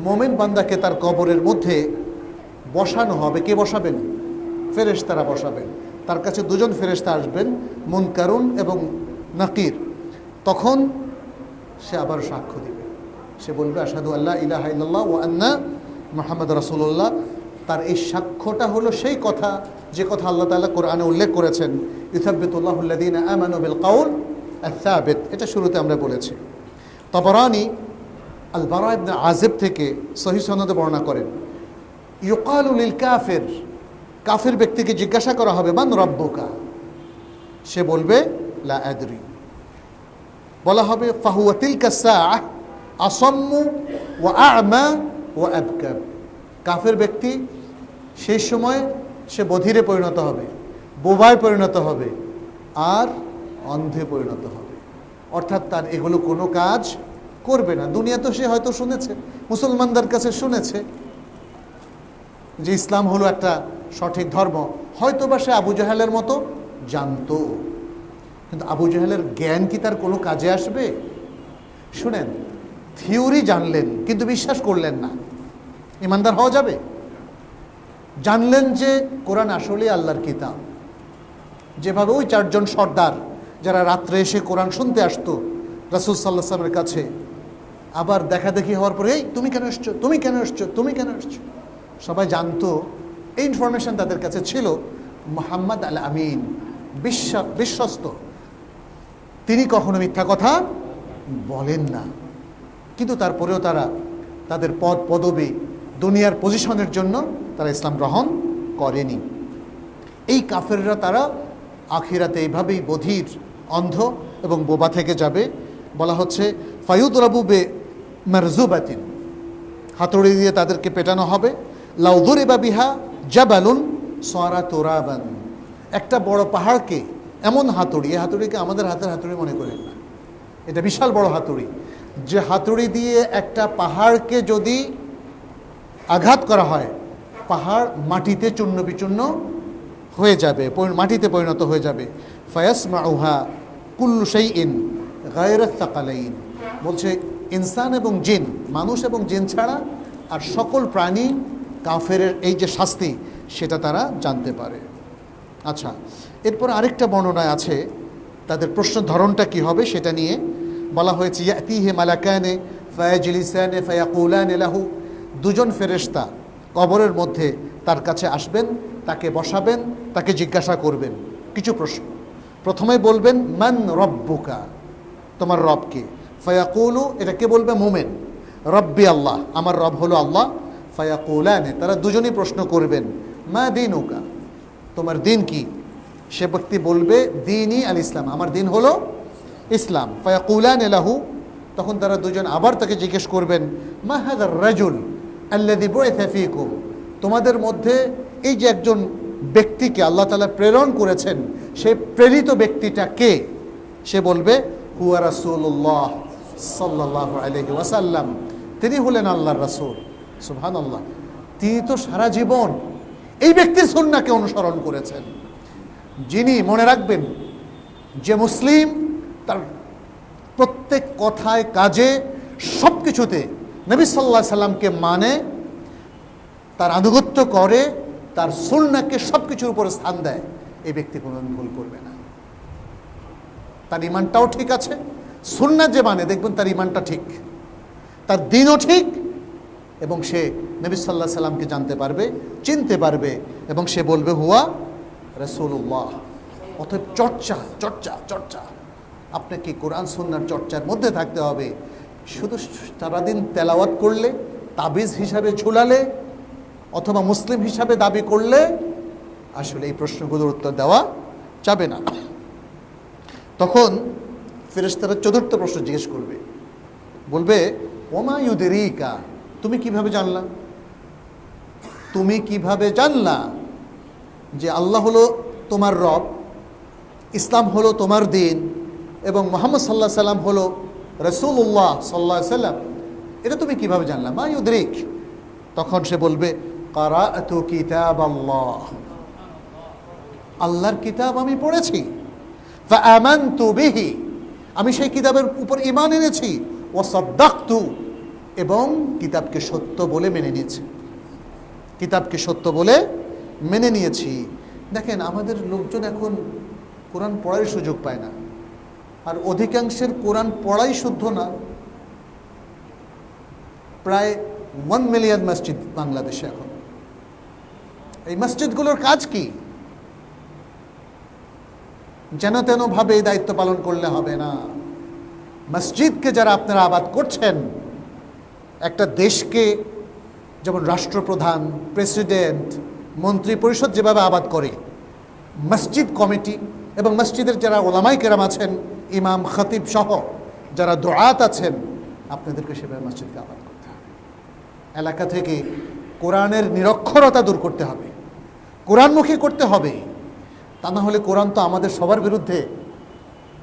মুমিন বান্দাকে তার কবরের মধ্যে বসানো হবে, কে বসাবেন? ফেরেশতারা বসাবেন। তার কাছে দুজন ফেরেশতা আসবেন, মুনকারুন এবং নাকির। তখন সে আবার সাক্ষ্য দিবে, সে বলবে আশহাদু আল্লা ইলাহা ইল্লাল্লাহ ওয়া আন্না মুহাম্মাদুর রাসূলুল্লাহ। তার এই সাক্ষ্যটা হলো সেই কথা যে কথা আল্লাহ তাআলা কোরআনে উল্লেখ করেছেন, ইউসাব্বিতুল্লাহু আল্লাযীনা আমানু বিল কাউল আস-সাবিত, এটা শুরুতে আমরা বলেছি। তাবরানী আল বারা ইবনে আযিব থেকে সহিহ সনদে বর্ণনা করেন, ইউকালু লিল কাফির, কাফির ব্যক্তিকে জিজ্ঞাসা করা হবে মান রাব্বুকা, সে বলবে লা আদরি। বলা হবে ফাহুয়া তিলকা সাআহ আসাম্মু ওয়া আ'মা ওয়া আবকার, কাফের ব্যক্তি সেই সময় সে বধিরে পরিণত হবে, বোবায় পরিণত হবে, আর অন্ধে পরিণত হবে। অর্থাৎ তার এগুলো কোনো কাজ করবে না। দুনিয়া তো সে হয়তো শুনেছে, মুসলমানদের কাছে শুনেছে যে ইসলাম হলো একটা সঠিক ধর্ম, হয়তো বা সে আবু জাহেলের মতো জানতো, কিন্তু আবু জাহেলের জ্ঞান কি তার কোনো কাজে আসবে? শুনেন, থিওরি জানলেন কিন্তু বিশ্বাস করলেন না, ইমানদার হওয়া যাবে? জানলেন যে কোরআন আসলে আল্লাহর কিতাব, যেভাবে ওই চারজন সর্দার যারা রাত্রে এসে কোরআন শুনতে আসতো রাসূল সাল্লাল্লাহু আলাইহি ওয়াসাল্লামের কাছে, আবার দেখাদেখি হওয়ার পরে এই তুমি কেন এসছো, তুমি কেন এসছো, তুমি কেন এসছো, সবাই জানতো, এই ইনফরমেশন তাদের কাছে ছিল। মুহাম্মদ আল আমিন, বিশ্বস্ত, তিনি কখনো মিথ্যা কথা বলেন না। কিন্তু তারপরেও তারা তাদের পদ পদবী দুনিয়ার পজিশনের জন্য তারা ইসলাম গ্রহণ করেনি। এই কাফেররা তারা আখিরাতে এইভাবেই বধির, অন্ধ এবং বোবা থেকে যাবে। বলা হচ্ছে ফায়ুদরাবু বে মারজুবাতিন, হাতুড়ি দিয়ে তাদেরকে পেটানো হবে। লাউ দুরিবা বিহা জাবালুন সারা তুরাবান, একটা বড় পাহাড়কে এমন হাতুড়ি, এই হাতুড়িকে আমাদের হাতের হাতুড়ি মনে করেন না, এটা বিশাল বড় হাতুড়ি, যে হাতুড়ি দিয়ে একটা পাহাড়কে যদি আঘাত করা হয়, পাহাড় মাটিতে চূর্ণ বিচূর্ণ হয়ে যাবে, মাটিতে পরিণত হয়ে যাবে। ফায়াসমাউহা কুল্লু শাইইন গায়রা সাকালাইন, বলছে ইনসান এবং জিন, মানুষ এবং জিন ছাড়া আর সকল প্রাণী কাফেরের এই যে শাস্তি সেটা তারা জানতে পারে। আচ্ছা, এরপর আরেকটা বর্ণনায় আছে তাদের প্রশ্ন ধরনটা কি হবে সেটা নিয়ে বলা হয়েছে, ইয়াতিহি মালাকানে ফায়াজলিসানে ফায়াকুলানে লাহু, দুজন ফেরেশতা কবরের মধ্যে তার কাছে আসবেন, তাকে বসাবেন, তাকে জিজ্ঞাসা করবেন কিছু প্রশ্ন। প্রথমে বলবেন মান রব্বুকা, তোমার রব কে? ফায়াকুলু, এটা কে বলবে? মুমিন, রব্বি আল্লাহ, আমার রব হলো আল্লাহ। ফায়াকুলানে, তারা দুজনই প্রশ্ন করবেন মা দীনুকা, তোমার দিন কি? সে ব্যক্তি বলবে দীনি আল ইসলাম, আমার দিন হলো ইসলাম। ফায়াকুলানে লাহু, তখন তারা দুজন আবার তাকে জিজ্ঞেস করবেন মা হাযার রাজুল আল্লাযী বুইসা ফীকুম, তোমাদের মধ্যে এই যে একজন ব্যক্তিকে আল্লাহ তাআলা প্রেরণ করেছেন, সেই প্রেরিত ব্যক্তিটা কে? সে বলবে হুয়া রাসূলুল্লাহ সাল্লাল্লাহু আলাইহি ওয়াসাল্লাম, তিনি হলেন আল্লাহর রাসূল। সুবহানাল্লাহ, তিনি তো সারা জীবন এই ব্যক্তির সুন্নাহকে অনুসরণ করেছেন। যিনি, মনে রাখবেন, যে মুসলিম তার প্রত্যেক কথায় কাজে সব কিছুতে নবী সাল্লাল্লাহু আলাইহি সাল্লামকে মানে, তার আনুগত্য করে, তার সুন্নাহকে সব কিছুর উপরে স্থান দেয়, এই ব্যক্তি কোনোদিন ভুল করবে না। তার ইমানটাও ঠিক আছে, সুন্নাহ যে মানে দেখবেন তার ইমানটা ঠিক, তার দ্বীনও ঠিক, এবং সে নবী সাল্লাল্লাহু আলাইহি সাল্লামকে জানতে পারবে, চিনতে পারবে, এবং সে বলবে হুয়া রাসূলুল্লাহ। অতএব চর্চা চর্চা চর্চা, আপনাকে কোরআন সুন্নাহর চর্চার মধ্যে থাকতে হবে। শুধু সারাদিন তেলাওয়াত করলে, তাবিজ হিসাবে ঝুলালে, অথবা মুসলিম হিসাবে দাবি করলে আসলে এই প্রশ্নগুলোর উত্তর দেওয়া যাবে না। তখন ফেরেশতারা চতুর্থ প্রশ্ন জিজ্ঞেস করবে, বলবে ওমা ইউদরিকা, তুমি কিভাবে জানলা, তুমি কিভাবে জানলা যে আল্লাহ হলো তোমার রব, ইসলাম হলো তোমার দিন, এবং মুহাম্মদ সাল্লাল্লাহু আলাইহি সাল্লাম হলো রাসূলুল্লাহ সাল্লাল্লাহু আলাইহি সাল্লাম, এটা তুমি কিভাবে জানলা? মা ইউদরিক। তখন সে বলবে কারাআতু কিতাবাল্লাহ, আল্লাহর কিতাব আমি পড়েছি, ফাআমানতু বিহি, আমি সেই কিতাবের উপর ঈমান এনেছি, ওয়া সাদ্দাকতু, এবং কিতাবকে সত্য বলে মেনে নিয়েছি, কিতাবকে সত্য বলে মেনে নিয়েছি। দেখেন আমাদের লোকজন এখন কোরআন পড়ার সুযোগ পায় না, আর অধিকাংশের কোরআন পড়াই শুদ্ধ না। প্রায় 1 মিলিয়ন মসজিদ বাংলাদেশে এখন। এই মসজিদগুলোর কাজ কি? যেন তেন ভাবে এই দায়িত্ব পালন করলে হবে না। মসজিদকে যারা আপনারা আবাদ করছেন, একটা দেশকে যেমন রাষ্ট্রপ্রধান, প্রেসিডেন্ট, মন্ত্রী পরিষদ যেভাবে আবাদ করে, মসজিদ কমিটি এবং মসজিদের যারা ওলামায়ে কেরাম আছেন, ইমাম খতিব সহ যারা দুআত আছেন, আপনাদেরকে সেভাবে মসজিদকে আবাদ করতে হবে। এলাকা থেকে কোরআনের নিরক্ষরতা দূর করতে হবে, কোরআনমুখী করতে হবে। তা না হলে কোরআন তো আমাদের সবার বিরুদ্ধে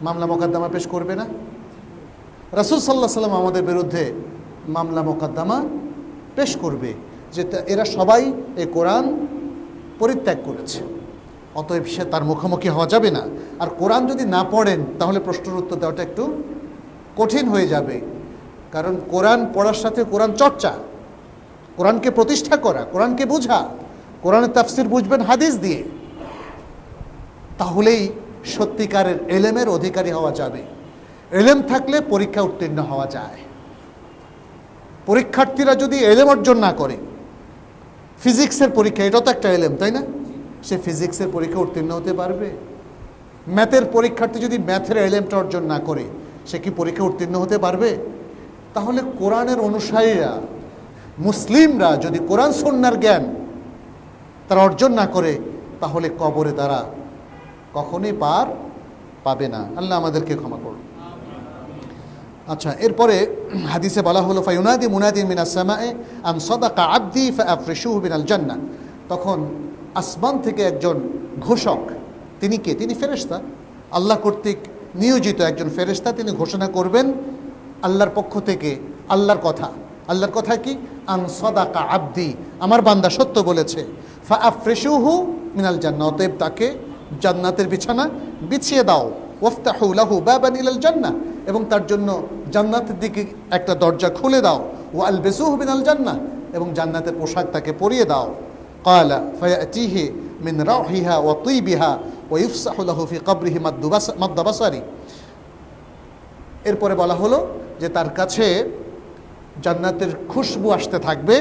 মামলা মোকদ্দমা পেশ করবে না। রাসূল সাল্লাল্লাহু আলাইহি সাল্লাম আমাদের বিরুদ্ধে মামলা মোকদ্দমা পেশ করবে যে এরা সবাই এই কোরআন পরিত্যাগ করেছে। অতএব সে তার মুখোমুখি হওয়া যাবে না। আর কোরআন যদি না পড়েন তাহলে প্রশ্নের উত্তর দেওয়াটা একটু কঠিন হয়ে যাবে, কারণ কোরআন পড়ার সাথে কোরআন চর্চা, কোরআনকে প্রতিষ্ঠা করা, কোরআনকে বোঝা, কোরআনের তাফসির বুঝবেন হাদিস দিয়ে, তাহলেই সত্যিকারের এলেমের অধিকারী হওয়া যাবে। এলেম থাকলে পরীক্ষা উত্তীর্ণ হওয়া যায়। পরীক্ষার্থীরা যদি এলেম অর্জন না করে, ফিজিক্সের পরীক্ষা, এটা তো একটা এলেম, তাই না? সে ফিজিক্সের পরীক্ষা উত্তীর্ণ হতে পারবে? ম্যাথের পরীক্ষার্থী যদি ম্যাথের এলেমটা অর্জন না করে, সে কি পরীক্ষা উত্তীর্ণ হতে পারবে? তাহলে কোরআনের অনুসারীরা, মুসলিমরা যদি কোরআন সুন্নাহর জ্ঞান তারা অর্জন না করে, তাহলে কবরে তারা কখনোই পার পাবে না। আল্লাহ আমাদেরকে ক্ষমা করুন। আচ্ছা, এরপরে হাদিসে বলা হলো ফায়ুনাদি মুনাদিন মিনাস সামায়ে আন সাদাকা আবদি ফাআফরিশুহু মিনাল জান্নাহ। তখন আসমান থেকে একজন ঘোষক, তিনি কে? তিনি ফেরেশতা, আল্লাহ কর্তৃক নিয়োজিত একজন ফেরেশতা। তিনি ঘোষণা করবেন আল্লাহর পক্ষ থেকে আল্লাহর কথা। আল্লাহর কথা কি? আন সাদাকা আবদি, আমার বান্দা সত্য বলেছে। ফাআফরিশুহু মিনাল জান্নাহ, অতএব তাকে জান্নাতের বিছানা বিছিয়ে দাও। ওয়াফতাহু লাহু বাবান ইলাল জান্নাহ, এবং তার জন্য জান্নাতের দিকে একটা দরজা খুলে দাও। ওয়া আলবিসুহু মিনাল জান্নাহ, এবং জান্নাতের পোশাক তাকে পরিয়ে দাও। ক্বালা ফায়াতিহি মিন রাউহিহা ওয়া তিবিহা ওয়া ইফসাহু লাহু ফি কবরিহি মাদ্দা বাসারি। এরপরে বলা হলো যে তার কাছে জান্নাতের খুশবু আসতে থাকবে,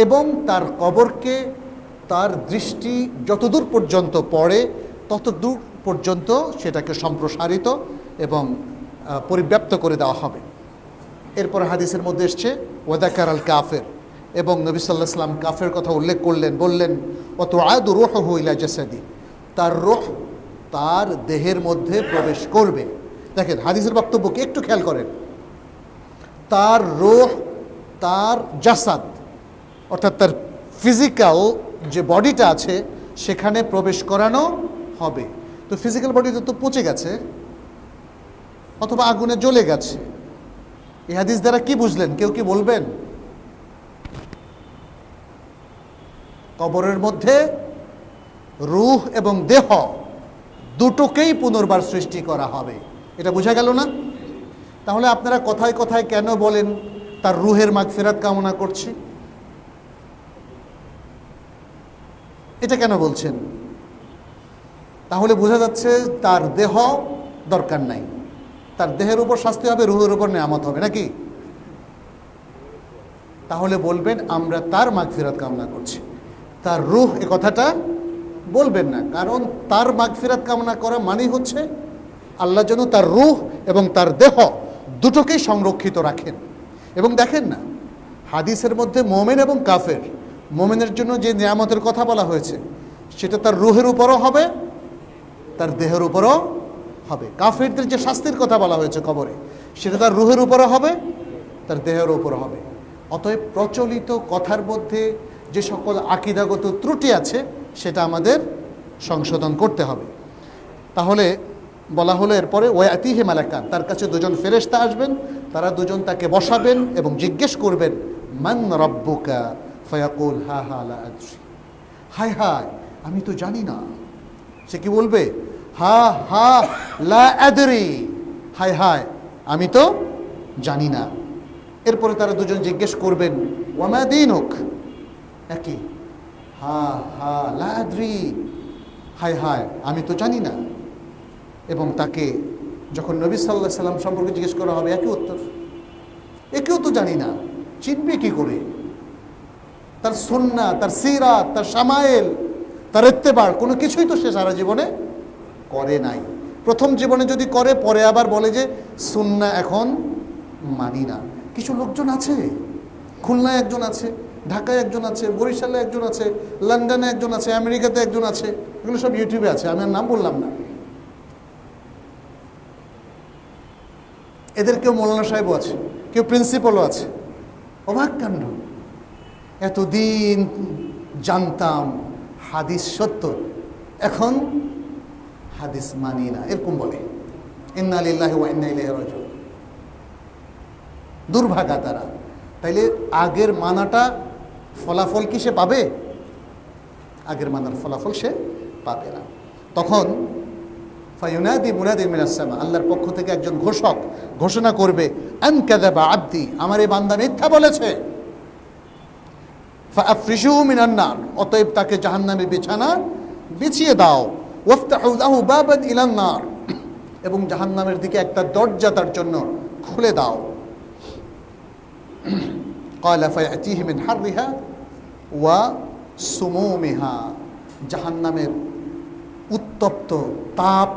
এবং তার কবরকে তার দৃষ্টি যতদূর পর্যন্ত পড়ে ততদূর পর্যন্ত সেটাকে সম্প্রসারিত এবং পরিব্যাপ্ত করে দেওয়া হবে। এরপর হাদিসের মধ্যে এসছে ওয়াদাকার আল কাফের, এবং নবী সাল্লাল্লাহু আলাইহি ওয়াসাল্লাম কাফের কথা উল্লেখ করলেন, বললেন ওয়াতুআদু রূহুহু ইলা জাসাদি, তার রূহ তার দেহের মধ্যে প্রবেশ করবে। দেখেন হাদিসের বক্তব্যকে একটু খেয়াল করেন। তার রূহ তার জাসাদ, অর্থাৎ তার ফিজিক্যাল যে বডিটা আছে সেখানে প্রবেশ করানো হবে। তো ফিজিক্যাল বডিটা তো পচে গেছে অথবা আগুনে জ্বলে গেছে। এই হাদিস দ্বারা কি বুঝলেন? কেউ কি বলবেন? কবরের মধ্যে রূহ এবং দেহ দুটোকেই পুনর্বার সৃষ্টি করা হবে, এটা বোঝা গেল না? তাহলে আপনারা কথায় কথায় কেন বলেন তার রুহের মাগফিরাত কামনা করছি? এটা কেন বলছেন? তাহলে বোঝা যাচ্ছে তার দেহ দরকার নাই, তার দেহের উপর শাস্তি হবে, রুহের উপর নেয়ামত হবে নাকি? তাহলে বলবেন আমরা তার মাগফিরাত কামনা করছি, তার রুহ এ কথাটা বলবেন না, কারণ তার মাগফিরাত কামনা করা মানেই হচ্ছে আল্লাহ যেন তার রুহ এবং তার দেহ দুটোকেই সংরক্ষিত রাখেন। এবং দেখেন না, হাদিসের মধ্যে মোমেন এবং কাফের, মোমেনের জন্য যে নিয়ামতের কথা বলা হয়েছে সেটা তার রুহের উপরও হবে, তার দেহের উপরও হবে। কাফেরদের যে শাস্তির কথা বলা হয়েছে কবরে, সেটা তার রুহের উপরও হবে, তার দেহের উপরও হবে। অতএব প্রচলিত কথার মধ্যে যে সকল আকীদাগত ত্রুটি আছে সেটা আমাদের সংশোধন করতে হবে। তাহলে বলা হলো এরপরে ওয়াতিহি মালাকান, তার কাছে দুজন ফেরেশতা আসবেন, তারা দুজন তাকে বসাবেন এবং জিজ্ঞেস করবেন মান রাব্বুকা, ফায়াকুল হা হা লা আদরি, হায় হায় আমি তো জানি না। সে কি বলবে? হা হা লা আদরি, হায় হায় আমি তো জানি না। এরপরে তারা দুজন জিজ্ঞেস করবেন ওয়ামা দীনুক, একই হা হা লা আদরি, হায় হায় আমি তো জানি না। এবং তাকে যখন নবী সাল্লাল্লাহু আলাইহি সাল্লাম সম্পর্কে জিজ্ঞেস করা হবে, একই উত্তর, একেও তো জানি না। চিনবে কি করে? তার সুন্নাহ, তার সিরাত, তার শামায়েল, তার ইত্তেবা কোনো কিছুই তো সে সারা জীবনে করে নাই। প্রথম জীবনে যদি করে, পরে আবার বলে যে সুন্নাহ এখন মানি না। কিছু লোকজন আছে, খুলনায় একজন আছে, ঢাকায় একজন আছে, বরিশালে একজন আছে, লন্ডনে একজন আছে, আমেরিকাতে একজন আছে, এগুলো সব ইউটিউবে আছে, আমি আর নাম বললাম না। এদের কেউ মৌলানা সাহেবও আছে, কেউ প্রিন্সিপালও আছে। অবাক কাণ্ড, এতদিন জানতাম হাদিস সত্য, এখন হাদিস মানি না, এরকম বলে। ইন্না লিল্লাহি ওয়া ইন্না ইলাইহি রাজিউন। দুর্ভাগা তারা। তাইলে আগের মানাটা ফলাফল কি সে পাবে? আগের মানার ফলাফল সে পাবে না। তখন ফায়ুনাদি মুনাদি মিনাস সামা, আল্লাহর পক্ষ থেকে একজন ঘোষক ঘোষণা করবে আন কাযাবা আবদি, আমার এই বান্দা মিথ্যা বলেছে। ফাআফরিশুহু মিনান নার, অতএব তাকে জাহান্নামের বিছানা বিছিয়ে দাও। ওয়াফতাহু লাহু বাবান ইলান নার, এবং জাহান্নামের দিকে একটা দরজা তার জন্য খুলে দাও। ক্বালা ফায়াতিহি মিন হাররিহা ওয়া সুমুমিহা, জাহান্নামের উত্তপ্ত তাপ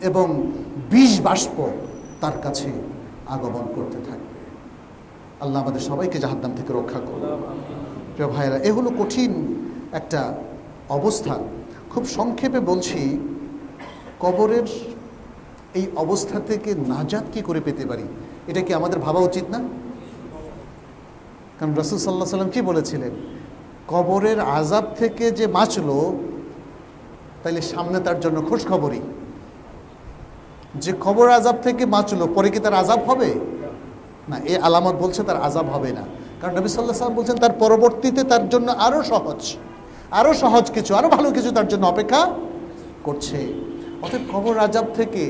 এবং বিষ বাষ্প তার কাছে আগমন করতে থাকবে। আল্লাহ আমাদের সবাইকে জাহান্নাম থেকে রক্ষা করুন। প্রিয় ভাইরা, এ হলো কঠিন একটা অবস্থা। খুব সংক্ষেপে বলছি, কবরের এই অবস্থা থেকে নাজাত কি করে পেতে পারি, এটা কি আমাদের ভাবা উচিত না? কারণ রাসূল সাল্লাল্লাহু আলাইহি ওয়াসাল্লাম কি বলেছিলেন? কবরের আযাব থেকে যে বাঁচলো, তাইলে সামনে তার জন্য খুশখবরই। যে কবর আযাব থেকে বাঁচলো, পরে কি তার আযাব হবে? না, এই আলামত বলছে তার আযাব হবে না। কারণ নবী সাল্লাল্লাহু আলাইহি ওয়াসাল্লাম বলছেন তার পরবর্তীতে তার জন্য আরো সহজ কিছু, আরো ভালো কিছু তার জন্য অপেক্ষা করছে। অতএব কবর আযাব থেকে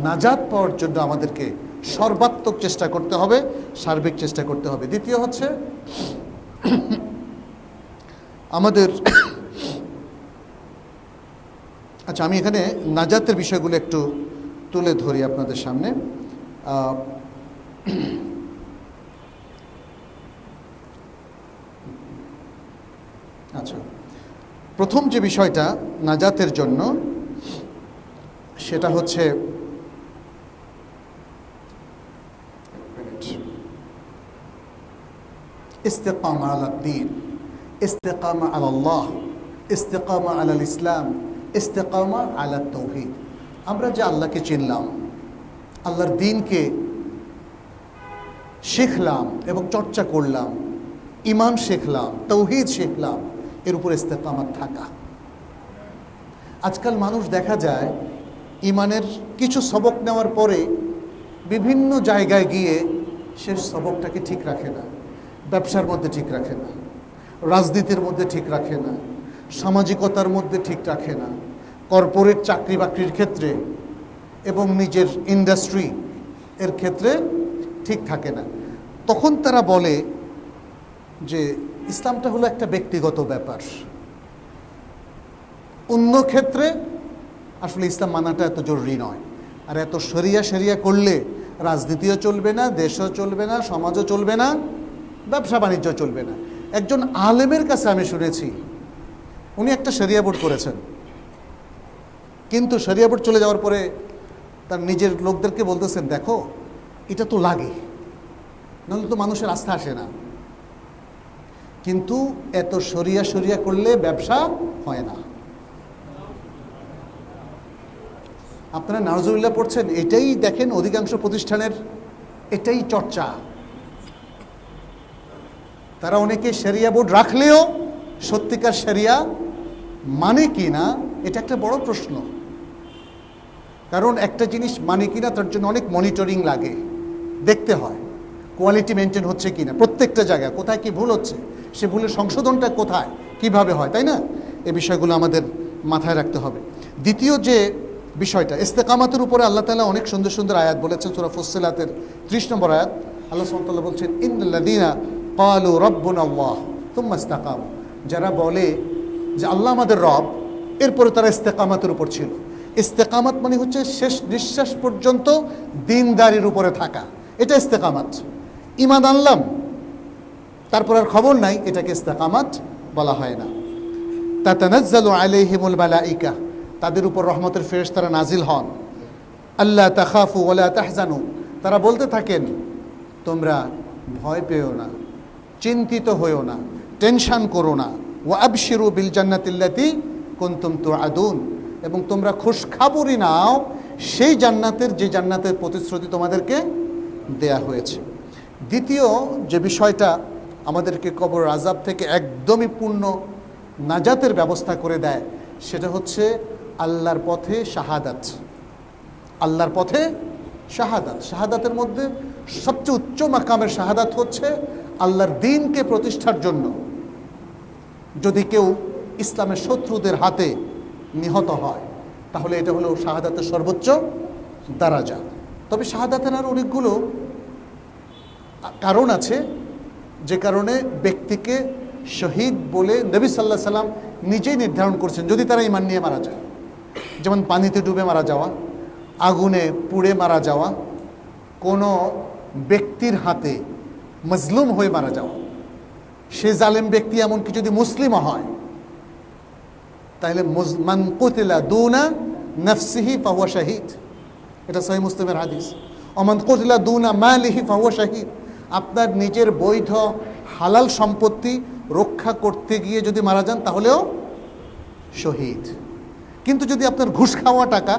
নাজাত পাওয়ার জন্য আমাদেরকে সর্বাত্মক চেষ্টা করতে হবে, সার্বিক চেষ্টা করতে হবে। দ্বিতীয় হচ্ছে আমাদের আচ্ছা, আমি এখানে নাজাতের বিষয়গুলো একটু তুলে ধরি আপনাদের সামনে। আচ্ছা, প্রথম যে বিষয়টা নাজাতের জন্য, সেটা হচ্ছে ইস্তিকামা আলাদ দ্বীন, ইস্তিকামা আলাল্লাহ, ইস্তিকামা আলাল ইসলাম, ইস্তিকামা আলাত তাওহীদ। আমরা যে আল্লাহকে চিনলাম, আল্লাহর দ্বীনকে শিখলাম এবং চর্চা করলাম, ঈমান শিখলাম, তাওহীদ শিখলাম, এর উপর ইস্তিকামাত থাকা। আজকাল মানুষ দেখা যায় ঈমানের কিছু সবক নেওয়ার পরে বিভিন্ন জায়গায় গিয়ে সে সবকটাকে ঠিক রাখে না, ব্যবসার মধ্যে ঠিক রাখে না, রাজনীতির মধ্যে ঠিক রাখে না, সামাজিকতার মধ্যে ঠিক রাখে না, কর্পোরেট চাকরি বাকরির ক্ষেত্রে এবং নিজের ইন্ডাস্ট্রি এর ক্ষেত্রে ঠিক থাকে না। তখন তারা বলে যে ইসলামটা হলো একটা ব্যক্তিগত ব্যাপার, অন্য ক্ষেত্রে আসলে ইসলাম মানাটা এত জরুরি নয়। আর এত শরিয়া করলে রাজনীতিও চলবে না, দেশও চলবে না, সমাজও চলবে না, ব্যবসা বাণিজ্য চলবে না। একজন আলেমের কাছে আমি শুনেছি উনি একটা শরিয়া বোর্ড করেছেন, কিন্তু শরিয়া বোর্ড চলে যাওয়ার পরে তার নিজের লোকদেরকে বলতেছেন, দেখো এটা তো লাগে, নাহলে তো মানুষের আস্থা আসে না। কিন্তু এত শরিয়া করলে ব্যবসা হয় না। আপনারা নাউজুবিল্লাহ পড়ছেন, এটাই দেখেন অধিকাংশ প্রতিষ্ঠানের এটাই চর্চা। তারা অনেকে শরিয়া বোর্ড রাখলেও সত্যিকার শরিয়া মানে কি না এটা একটা বড় প্রশ্ন। কারণ একটা জিনিস মানে কিনা তার জন্য অনেক মনিটরিং লাগে, দেখতে হয় কোয়ালিটি মেনটেন হচ্ছে কিনা, প্রত্যেকটা জায়গায় কোথায় কি ভুল হচ্ছে, সে ভুলের সংশোধনটা কোথায় কিভাবে হয়, তাই না? এই বিষয়গুলো আমাদের মাথায় রাখতে হবে। দ্বিতীয় যে বিষয়টা, ইস্তেকামাতের উপরে আল্লাহ তাআলা অনেক সুন্দর সুন্দর আয়াত বলেছেন। সূরা ফুসসিলাতের 30 নম্বর আয়াত আল্লাহ সুবহানাহু ওয়া তাআলা বলছেন, ইন্নাল্লাযীনা ক্বালু রাব্বুনাল্লাহ সুম্মা ইসতাকামু, যারা বলে যে আল্লাহ আমাদের রব, এরপরে তারা ইস্তেকামাতের উপর ছিল। ইস্তেকামাত মানে হচ্ছে শেষ নিঃশ্বাস পর্যন্ত দিনদারির উপরে থাকা, এটা ইস্তেকামাত। ঈমান আনলাম তারপর আর খবর নাই, এটাকে ইস্তেকামাত বলা হয় না। তাতানাজ্জালু আলাইহিমুল মালাইকা, তাদের উপর রহমতের ফেরেশতারা নাজিল হন। আল্লা তাখাফু ওয়ালা তাহজানু, তারা বলতে থাকেন তোমরা ভয় পেও না, চিন্তিত হইও না, টেনশন করো না। ওয়া আবশিরু বিল জান্নাতিল্লাতী কুনতুম তুআদুন, এবং তোমরা খুশখবরি নাও সেই জান্নাতের, যে জান্নাতের প্রতিশ্রুতি তোমাদেরকে দেয়া হয়েছে। দ্বিতীয় যে বিষয়টা আমাদেরকে কবর আযাব থেকে একদমই পূর্ণ নাজাতের ব্যবস্থা করে দেয়, সেটা হচ্ছে আল্লাহর পথে শাহাদাত। আল্লাহর পথে শাহাদাত, শাহাদাতের মধ্যে সবচেয়ে উচ্চ মাকামের শাহাদাত হচ্ছে আল্লাহর দ্বীনকে প্রতিষ্ঠার জন্য যদি কেউ ইসলামের শত্রুদের হাতে নিহত হয়, তাহলে এটা হলো শাহাদাতের সর্বোচ্চ দারাজা। তবে শাহাদাতের আর অনেকগুলো কারণ আছে, যে কারণে ব্যক্তিকে শহীদ বলে নবী সাল্লাল্লাহু আলাইহি সাল্লাম নিজেই নির্ধারণ করছেন যদি তারা ঈমান নিয়ে মারা যায়। যেমন পানিতে ডুবে মারা যাওয়া, আগুনে পুড়ে মারা যাওয়া, কোনো ব্যক্তির হাতে মজলুম হয়ে মারা যাওয়া। সে জালেম ব্যক্তি এমনকি যদি মুসলিমও হয়, তাহলে মান কুতিলা দুনা নাফসিহি ফাহুয়া শাহীদ, এটা সহিহ মুসলিমের হাদিস। ওমান কুতিলা দুনা মালিহি ফাহুয়া শাহীদ, আপনার নিজের বৈধ হালাল সম্পত্তি রক্ষা করতে গিয়ে যদি মারা যান তাহলেও শহীদ। কিন্তু যদি আপনার ঘুষ খাওয়া টাকা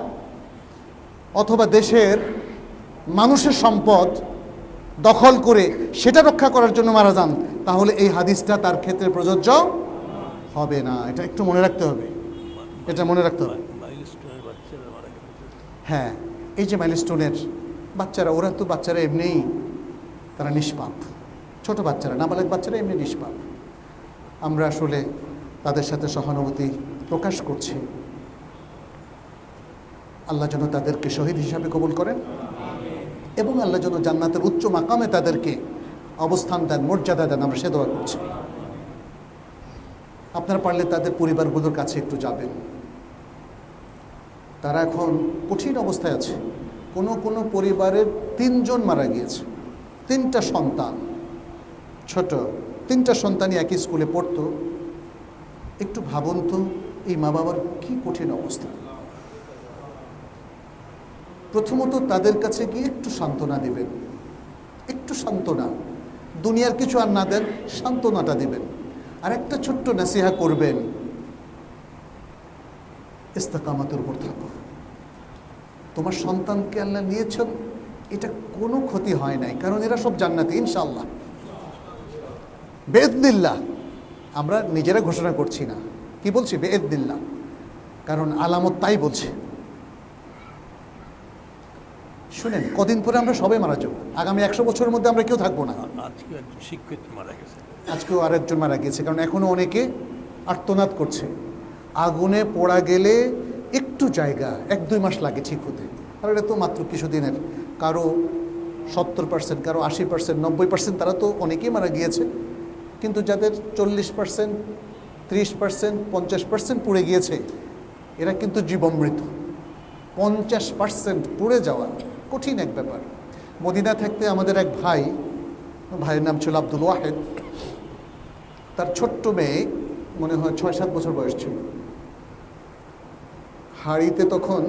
অথবা দেশের মানুষের সম্পদ দখল করে সেটা রক্ষা করার জন্য মারা যান, তাহলে এই হাদিসটা তার ক্ষেত্রে প্রযোজ্য হবে না। এটা একটু মনে রাখতে হবে, এটা মনে রাখতে হবে। হ্যাঁ, এই যে মাইলস্টোনের বাচ্চারা, ওরা তো বাচ্চারা এমনিই তারা নিষ্পাপ, ছোট বাচ্চারা, নাবালক বাচ্চারা এমনি নিষ্পাপ। আমরা আসলে তাদের সাথে সহানুভূতি প্রকাশ করছি। আল্লাহ যেন তাদেরকে শহীদ হিসাবে কবুল করেন এবং আল্লাহ যেন জান্নাতের উচ্চ মাকামে তাদেরকে অবস্থান দেন, মর্যাদা দেন, আমরা সে দোয়া করছি। আপনারা পারলে তাদের পরিবারগুলোর কাছে একটু যাবেন। তারা এখন কঠিন অবস্থায় আছে। কোনো পরিবারের 3 জন মারা গিয়েছে, 3টা সন্তান, ছোট 3টা সন্তানই একই স্কুলে পড়তো। একটু ভাবুন তো এই মা বাবার কি কঠিন অবস্থা। প্রথমত তাদের কাছে গিয়ে একটু সান্ত্বনা দিবেন, একটু সান্ত্বনা, দুনিয়ার কিছু আর না দেন, সান্ত্বনাটা দিবেন। আর একটা ছোট্ট নসিহা করবেন, ইস্তেকামাতের উপর থাকো। তোমার সন্তানকে আল্লাহ নিয়েছেন, এটা কোনো ক্ষতি হয় নাই, কারণ এরা সব জান্নাতি ইনশাআল্লাহ বেইযনিল্লাহ। আমরা নিজেরা ঘোষণা করছি না, কি বলছি? বেইযনিল্লাহ, কারণ আলামত তাই বলছে। শুনেন, কদিন পরে আমরা সবাই মারা যাবো। আগামী 100 বছরের মধ্যে আমরা কেউ থাকবো না। আজকে একজন শিক্ষক মারা গেছে, আজকেও আরেকজন মারা গেছে, কারণ এখনো অনেকে আর্তনাদ করছে। আগুনে পোড়া গেলে একটু জায়গা 1-2 মাস লাগে ঠিক হতে, আর এটা তো মাত্র কিছুদিনের। কারো 70%, কারো 80%, 90%, তারা তো অনেকেই মারা গিয়েছে, কিন্তু যাদের 40%, 30%, 50% পুড়ে গিয়েছে, এরা কিন্তু জীবমৃত। 50% পুড়ে যাওয়া কঠিন এক ব্যাপার। মদিনা থাকতে আমাদের এক ভাইয়ের নাম ছিল আব্দুল ওয়াহেদ। তার ছোট্ট মেয়ে মনে হয় 6-7 বছর বয়স ছিল। হাঁড়িতে তখন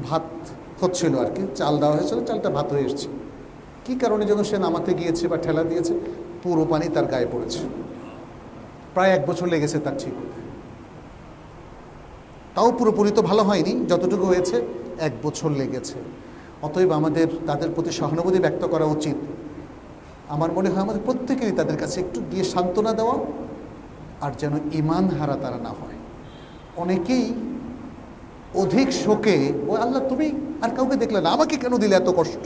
ভাত হচ্ছিল আর কি, চাল দেওয়া হয়েছিল, চালটা ভাত হয়ে এসছে। কী কারণে যেন সে নামাতে গিয়েছে বা ঠেলা দিয়েছে, পুরো পানি তার গায়ে পড়েছে। প্রায় 1 বছর লেগেছে তার ঠিক হতে। তাও পুরোপুরি তো ভালো হয়নি, যতটুকু হয়েছে 1 বছর লেগেছে। অতএব আমাদের তাদের প্রতি সহানুভূতি ব্যক্ত করা উচিত। আমার মনে হয় আমাদের প্রত্যেকেরই তাদের কাছে একটু গিয়ে সান্ত্বনা দেওয়া, আর যেন ঈমান হারা তারা না হয়। অনেকেই অধিক শোকে, ও আল্লাহ তুমি আর কাউকে দেখলে না, আমাকে কেন দিলে এত কষ্ট,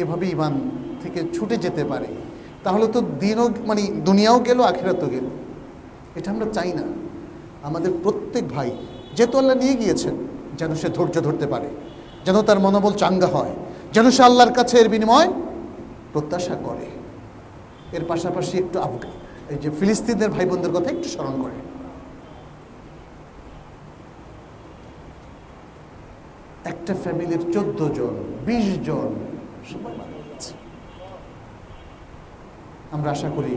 এভাবে ঈমান থেকে ছুটে যেতে পারে। তাহলে তো দিনও মানে দুনিয়াও গেল, আখিরাতও গেল। এটা আমরা চাই না। আমাদের প্রত্যেক ভাই যেহেতু আল্লাহ নিয়ে গিয়েছেন, যেন সে ধৈর্য ধরতে পারে, যেন তার মনোবল চাঙ্গা হয়, যেন সে আল্লাহর কাছে এর বিনিময় প্রত্যাশা করে। এর পাশাপাশি একটু এই যে ফিলিস্তিনের ভাই বোনদের কথা একটু স্মরণ করে। একটা ফ্যামিলির 14 জন, 20 জন সবাই মারা গেছে। আমরা আশা করি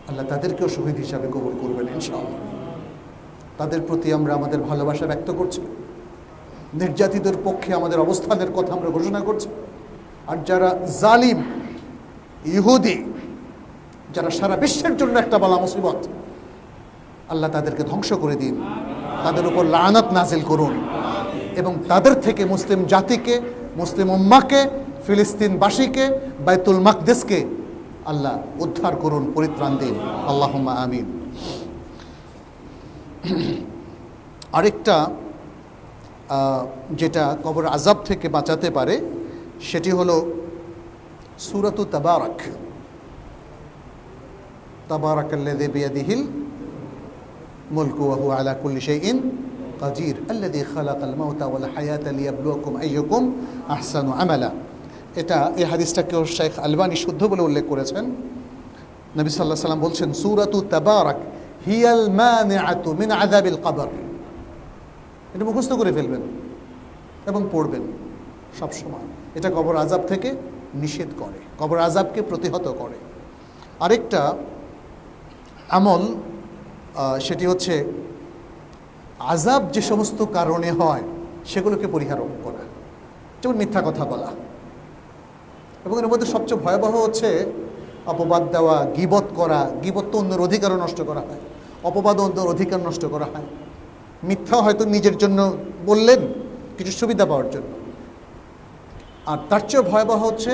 আল্লাহ তাদেরকেও শহীদ হিসাবে কবুল করবেন ইনশাআল্লাহ। তাদের প্রতি আমরা আমাদের ভালোবাসা ব্যক্ত করছি। নির্যাতিতদের পক্ষে আমাদের অবস্থানের কথা আমরা ঘোষণা করছি। আর যারা জালিম ইহুদি, যারা সারা বিশ্বের জন্য একটা বালা মুসিবত, আল্লাহ তাদেরকে ধ্বংস করে দিন, তাদের উপর লানত নাজিল করুন, এবং তাদের থেকে মুসলিম জাতিকে, মুসলিম উম্মাহকে, ফিলিস্তিনবাসীকে, বাইতুল মাকদেসকে আল্লাহ উদ্ধার করুন, পরিত্রাণ দিন। আল্লাহুম্মা আমিন। আরেকটা যেটা কবর আযাব থেকে বাঁচাতে পারে সেটি হলো সূরাতু তাবারাক। তাবারাকাল্লাযী বিয়াদিহিল মুলকু ওয়া হুয়া আলা কুল্লি শাইইন কাদির আল্লাযী খালাকাল মাউতা ওয়াল হায়াতা লিয়াবলুয়াকুম আইয়ুকুম আহসানু আমালা। এটা এই হাদিসটাকে শেখ আলবানী শুদ্ধ বলে উল্লেখ করেছেন। নবী সাল্লাল্লাহু আলাইহি ওয়াসাল্লাম বলছেন, সূরাতু তাবারাক হিয়াল মানিআতু মিন আযাবিল কবর। এটা মুখস্থ করে ফেলবেন এবং পড়বেন সব সময়। এটা কবর আযাব থেকে নিষেধ করে, কবর আযাবকে প্রতিহত করে। আরেকটা আমল সেটি হচ্ছে আযাব যে সমস্ত কারণে হয় সেগুলোকে পরিহার করা, যেমন মিথ্যা কথা বলা। এবং এর মধ্যে সবচেয়ে ভয়াবহ হচ্ছে অপবাদ দেওয়া, গীবত করা। গীবত তো অন্যের অধিকারও নষ্ট করা হয়, অপবাদ অন্যের অধিকার নষ্ট করা হয়। মিথ্যা হয়তো নিজের জন্য বললেন, কিছু সুবিধা পাওয়ার জন্য। আর তার চেয়ে ভয়াবহ হচ্ছে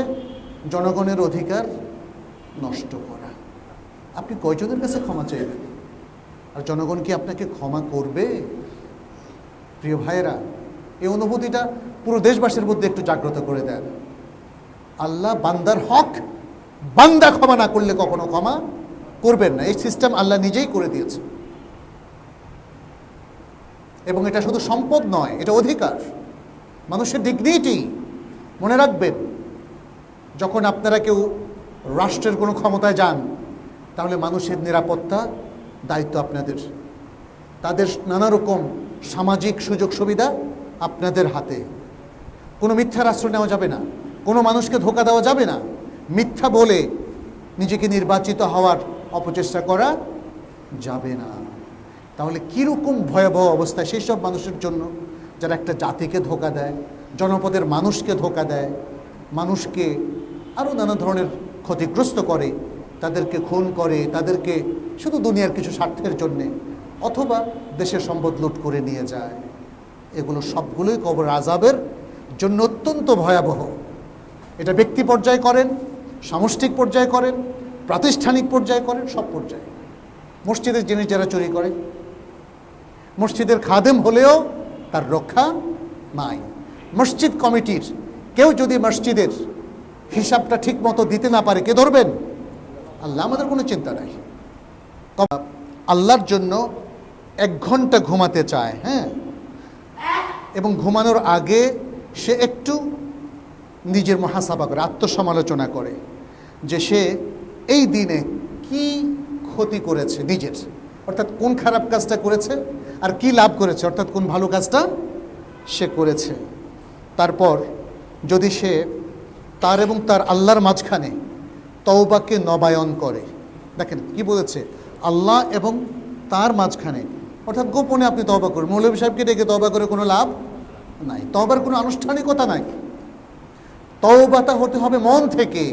জনগণের অধিকার নষ্ট করা। আপনি কয়জনের কাছে ক্ষমা চাইবেন? আর জনগণ কি আপনাকে ক্ষমা করবে? প্রিয় ভাইয়েরা, এই অনুভূতিটা পুরো দেশবাসীর মধ্যে একটু জাগ্রত করে দেন। আল্লাহ বান্দার হক, বান্দা ক্ষমা না করলে কখনো ক্ষমা করবেন না। এই সিস্টেম আল্লাহ নিজেই করে দিয়েছে। এবং এটা শুধু সম্পদ নয়, এটা অধিকার, মানুষের ডিগনিটি। মনে রাখবেন, যখন আপনারা কেউ রাষ্ট্রের কোনো ক্ষমতায় যান, তাহলে মানুষের নিরাপত্তা দায়িত্ব আপনাদের। তাদের নানা রকম সামাজিক সুযোগ সুবিধা আপনাদের হাতে। কোনো মিথ্যার আশ্রয় নেওয়া যাবে না, কোনো মানুষকে ধোঁকা দেওয়া যাবে না, মিথ্যা বলে নিজেকে নির্বাচিত হওয়ার অপচেষ্টা করা যাবে না। তাহলে কীরকম ভয়াবহ অবস্থা সেই সব মানুষের জন্য যারা একটা জাতিকে ধোঁকা দেয়, জনপদের মানুষকে ধোঁকা দেয়, মানুষকে আরও নানা ধরনের ক্ষতিগ্রস্ত করে, তাদেরকে খুন করে, তাদেরকে শুধু দুনিয়ার কিছু স্বার্থের জন্যে, অথবা দেশের সম্পদ লুট করে নিয়ে যায়। এগুলো সবগুলোই কবর আযাবের জন্য অত্যন্ত ভয়াবহ। এটা ব্যক্তি পর্যায়ে করেন, সামষ্টিক পর্যায়ে করেন, প্রাতিষ্ঠানিক পর্যায়ে করেন, সব পর্যায়ে। মসজিদের জিনিস যারা চুরি করে, মসজিদের খাদেম হলেও তার রক্ষা নাই। মসজিদ কমিটির কেউ যদি মসজিদের হিসাবটা ঠিক মতো দিতে না পারে, কে ধরবেন? আল্লাহ। আমাদের কোনো চিন্তা নাই। আল্লাহর জন্য 1 ঘন্টা ঘুমাতে চায়, হ্যাঁ, এবং ঘুমানোর আগে সে একটু নিজের মুহাসাবা করে, আত্মসমালোচনা করে যে সে এই দিনে কি ক্ষতি করেছে নিজের, অর্থাৎ কোন খারাপ কাজটা করেছে আর কি লাভ করেছে, অর্থাৎ কোন ভালো কাজটা সে করেছে। তারপর যদি সে তার এবং তার আল্লাহর মাঝখানে তওবাকে নবায়ন করে, দেখেন কি বলেছে, আল্লাহ এবং তার মাঝখানে, অর্থাৎ গোপনে আপনি তওবা করুন। মৌলভী সাহেবকে ডেকে তওবা করে কোনো লাভ নাই, তওবার কোনো আনুষ্ঠানিকতা নাই। তওবাটা হতে হবে মন থেকে,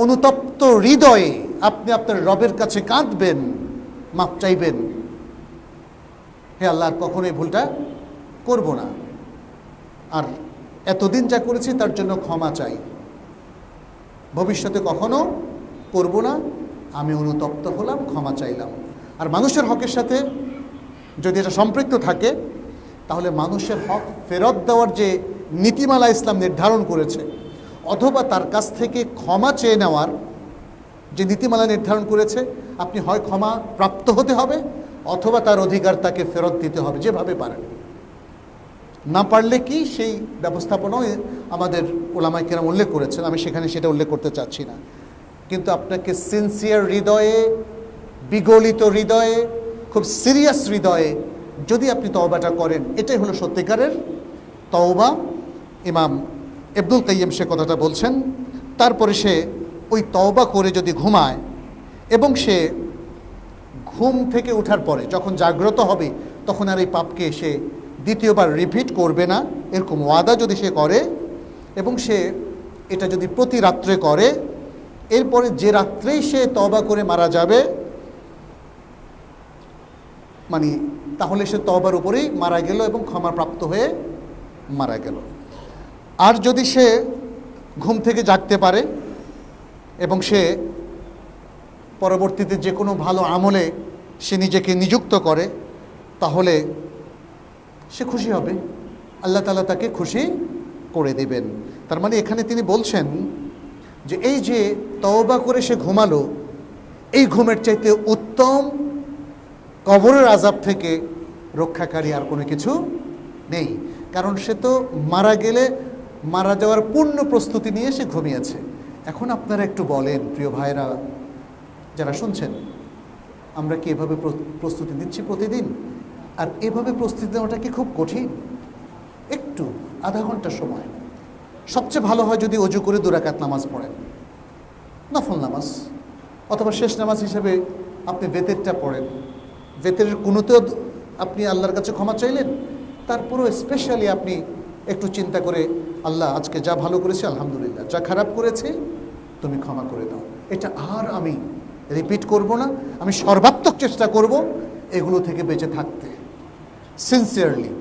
অনুতপ্ত হৃদয়ে আপনি আপনার রবের কাছে কাঁদবেন, মাপ চাইবেন, হে আল্লাহ আর কখনো এই ভুলটা করব না, আর এতদিন যা করেছি তার জন্য ক্ষমা চাই, ভবিষ্যতে কখনো করব না, আমি অনুতপ্ত হলাম, ক্ষমা চাইলাম। আর মানুষের হকের সাথে যদি এটা সম্পৃক্ত থাকে তাহলে মানুষের হক ফেরত দেওয়ার যে নীতিমালা ইসলাম নির্ধারণ করেছে, অথবা তার কাছ থেকে ক্ষমা চেয়ে নেওয়ার যে নীতিমালা নির্ধারণ করেছে, আপনি হয় ক্ষমা প্রাপ্ত হতে হবে অথবা তার অধিকার তাকে ফেরত দিতে হবে যেভাবে পারেন। না পারলে কি সেই ব্যবস্থাপনাও আমাদের ওলামায়ে কেরাম উল্লেখ করেছেন, আমি সেখানে সেটা উল্লেখ করতে চাচ্ছি না। কিন্তু আপনাকে সিনসিয়ার হৃদয়ে, বিগলিত হৃদয়ে, খুব সিরিয়াস হৃদয়ে যদি আপনি তওবাটা করেন, এটাই হলো সত্যিকারের তওবা। ইমাম ইবনুল কাইয়িম সে কথাটা বলছেন। তারপরে সে ওই তওবা করে যদি ঘুমায় এবং সে ঘুম থেকে ওঠার পরে যখন জাগ্রত হবে তখন আর এই পাপকে সে দ্বিতীয়বার রিপিট করবে না, এরকম ওয়াদা যদি সে করে এবং সে এটা যদি প্রতি রাত্রে করে, এরপরে যে রাত্রেই সে তওবা করে মারা যাবে, মানে তাহলে সে তওবার উপরেই মারা গেল এবং ক্ষমাপ্রাপ্ত হয়ে মারা গেল। আর যদি সে ঘুম থেকে জাগতে পারে এবং সে পরবর্তীতে যে কোনো ভালো আমলে সে নিজেকে নিযুক্ত করে, তাহলে সে খুশি হবে, আল্লাহ তাআলা তাকে খুশি করে দেবেন। তার মানে এখানে তিনি বলছেন যে এই যে তওবা করে সে ঘুমালো, এই ঘুমের চাইতে উত্তম কবরের আযাব থেকে রক্ষাকারী আর কোনো কিছু নেই। কারণ সে তো মারা গেলে মারা যাওয়ার পূর্ণ প্রস্তুতি নিয়ে সে ঘুমিয়েছে। এখন আপনারা একটু বলেন প্রিয় ভাইরা যারা শুনছেন, আমরা কি এভাবে প্রস্তুতি নিচ্ছি প্রতিদিন? আর এভাবে প্রস্তুতি নেওয়াটা কি খুব কঠিন? একটু আধা ঘন্টা সময়, সবচেয়ে ভালো হয় যদি অজু করে 2 রাকাত নামাজ পড়েন, নফল নামাজ, অথবা শেষ নামাজ হিসেবে আপনি বেতেরটা পড়েন। বেতের কুনুতেও আপনি আল্লাহর কাছে ক্ষমা চাইলেন, তারপরেও স্পেশালি আপনি একটু চিন্তা করে, আল্লাহ আজকে যা ভালো করেছি আলহামদুলিল্লাহ, যা খারাপ করেছি তুমি ক্ষমা করে দাও, এটা আর আমি রিপিট করব না, আমি সর্বাত্মক চেষ্টা করব এগুলো থেকে বেঁচে থাকতে সিনসিয়ারলি।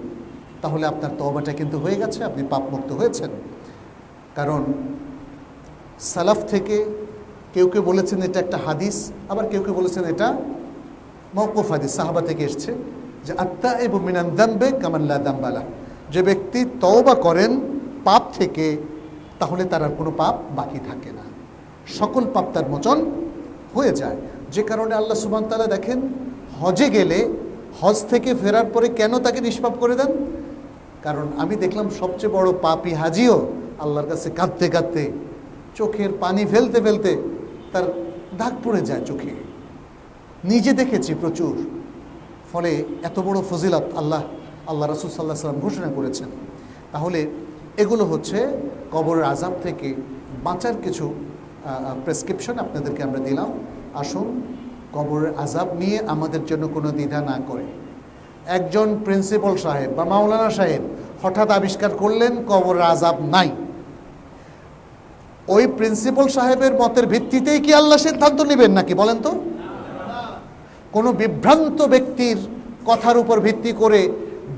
তাহলে আপনার তওবাটা কিন্তু হয়ে গেছে, আপনি পাপমুক্ত হয়েছেন। কারণ সালাফ থেকে কেউ কেউ বলেছেন এটা একটা হাদিস, আবার কেউ কেউ বলেছেন এটা মওকুফ হাদিস, সাহাবা থেকে এসছে যে আত্তাইবু মিনান যামবি কামান লা যামবা লাহু, যে ব্যক্তি তওবা করেন পাপ থেকে তাহলে তার আর কোনো পাপ বাকি থাকে না, সকল পাপ তার মোচন হয়ে যায়। যে কারণে আল্লাহ সুবহানাহু ওয়া তাআলা দেখেন হজে গেলে হজ থেকে ফেরার পরে কেন তাকে নিষ্পাপ করে দেন? কারণ আমি দেখলাম সবচেয়ে বড় পাপী হাজিও আল্লাহর কাছে কাঁদতে কাঁদতে, চোখের পানি ফেলতে ফেলতে তার দাগ পড়ে যায় চোখে, নিজে দেখেছি প্রচুর। ফলে এত বড় ফজিলত আল্লাহ রাসূল সাল্লাল্লাহু আলাইহি ওয়াসাল্লাম ঘোষণা করেছেন। তাহলে এগুলো হচ্ছে কবরের আযাব থেকে বাঁচার কিছু প্রেসক্রিপশন আপনাদেরকে আমরা দিলাম। আসুন কবরের আযাব নিয়ে আমাদের জন্য কোনো দ্বিধা না করে, একজন প্রিন্সিপাল সাহেব বা মাওলানা সাহেব হঠাৎ আবিষ্কার করলেন কবরের আযাব নাই, ওই প্রিন্সিপাল সাহেবের মতের ভিত্তিতেই কি আল্লাহ সিদ্ধান্ত নেবেন নাকি বলেন তো? কোনো বিভ্রান্ত ব্যক্তির কথার উপর ভিত্তি করে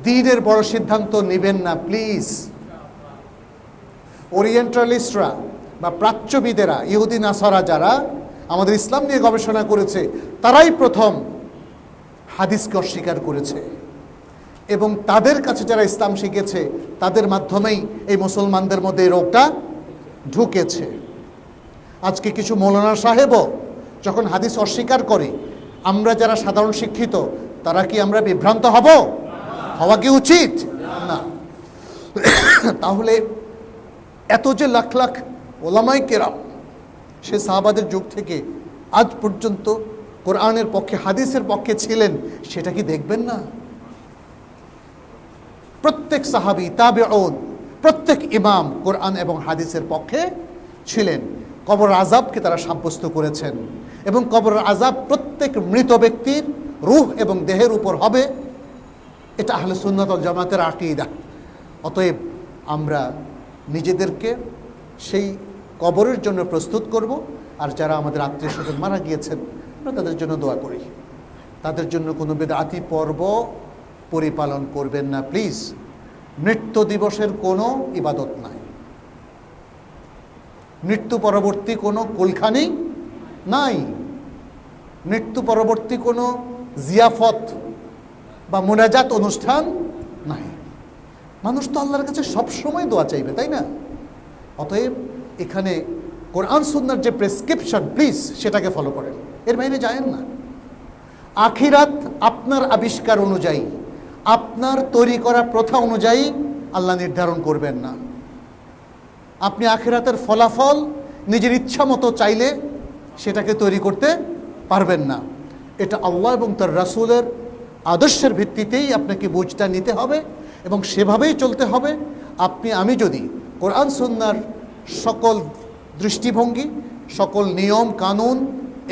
দ্বীনের বড় সিদ্ধান্ত নেবেন না প্লিজ। ওরিয়েন্টালিস্টরা বা প্রাচ্যবিদেরা, ইহুদি নাসারা যারা আমাদের ইসলাম নিয়ে গবেষণা করেছে, তারাই প্রথম হাদিসকে অস্বীকার করেছে এবং তাদের কাছে যারা ইসলাম শিখেছে তাদের মাধ্যমেই এই মুসলমানদের মধ্যে এই রোগটা ঢুকেছে। আজকে কিছু মৌলানা সাহেবও যখন হাদিস অস্বীকার করে, আমরা যারা সাধারণ শিক্ষিত তারা কি আমরা বিভ্রান্ত হব? হওয়া কি উচিত না? তাহলে এত যে লাখ লাখ ওলামায়ে কেরাম সে সাহাবাদের যুগ থেকে আজ পর্যন্ত কোরআনের পক্ষে হাদিসের পক্ষে ছিলেন, সেটা কি দেখবেন না? প্রত্যেক সাহাবী, তাবেঈন, প্রত্যেক ইমাম কোরআন এবং হাদিসের পক্ষে ছিলেন। কবর আযাবকে তারা সাব্যস্ত করেছেন এবং কবর আযাব প্রত্যেক মৃত ব্যক্তির রূহ এবং দেহের উপর হবে, এটা আহলে সুন্নাত ওয়াল জামাতের আকীদা। অতএব আমরা নিজেদেরকে সেই কবরের জন্য প্রস্তুত করব। আর যারা আমাদের আত্মীয় স্বজন মারা গিয়েছেন, আমরা তাদের জন্য দোয়া করি। তাদের জন্য কোনো বিদআতি পর্ব পরিপালন করবেন না প্লিজ। মৃত্যু দিবসের কোনো ইবাদত নাই, মৃত্যু পরবর্তী কোনো কুলখানি নাই, মৃত্যু পরবর্তী কোনো জিয়াফত বা মোনাজাত অনুষ্ঠান নাই। মানুষ তো আল্লাহর কাছে সবসময় দোয়া চাইবে, তাই না? অতএব এখানে কোরআন সুন্নাহর যে প্রেসক্রিপশন, প্লিজ সেটাকে ফলো করেন, এর বাইরে যায়েন না। আখিরাত আপনার আবিষ্কার অনুযায়ী, আপনার তৈরি করা প্রথা অনুযায়ী আল্লাহ নির্ধারণ করবেন না। আপনি আখিরাতের ফলাফল নিজের ইচ্ছা মতো চাইলে সেটাকে তৈরি করতে পারবেন না। এটা আল্লাহ এবং তার রাসূলের আদর্শের ভিত্তিতেই আপনাকে বুঝটা নিতে হবে এবং সেভাবেই চলতে হবে। আমি যদি কোরআন সুন্নাহর সকল দৃষ্টিভঙ্গি, সকল নিয়ম কানুন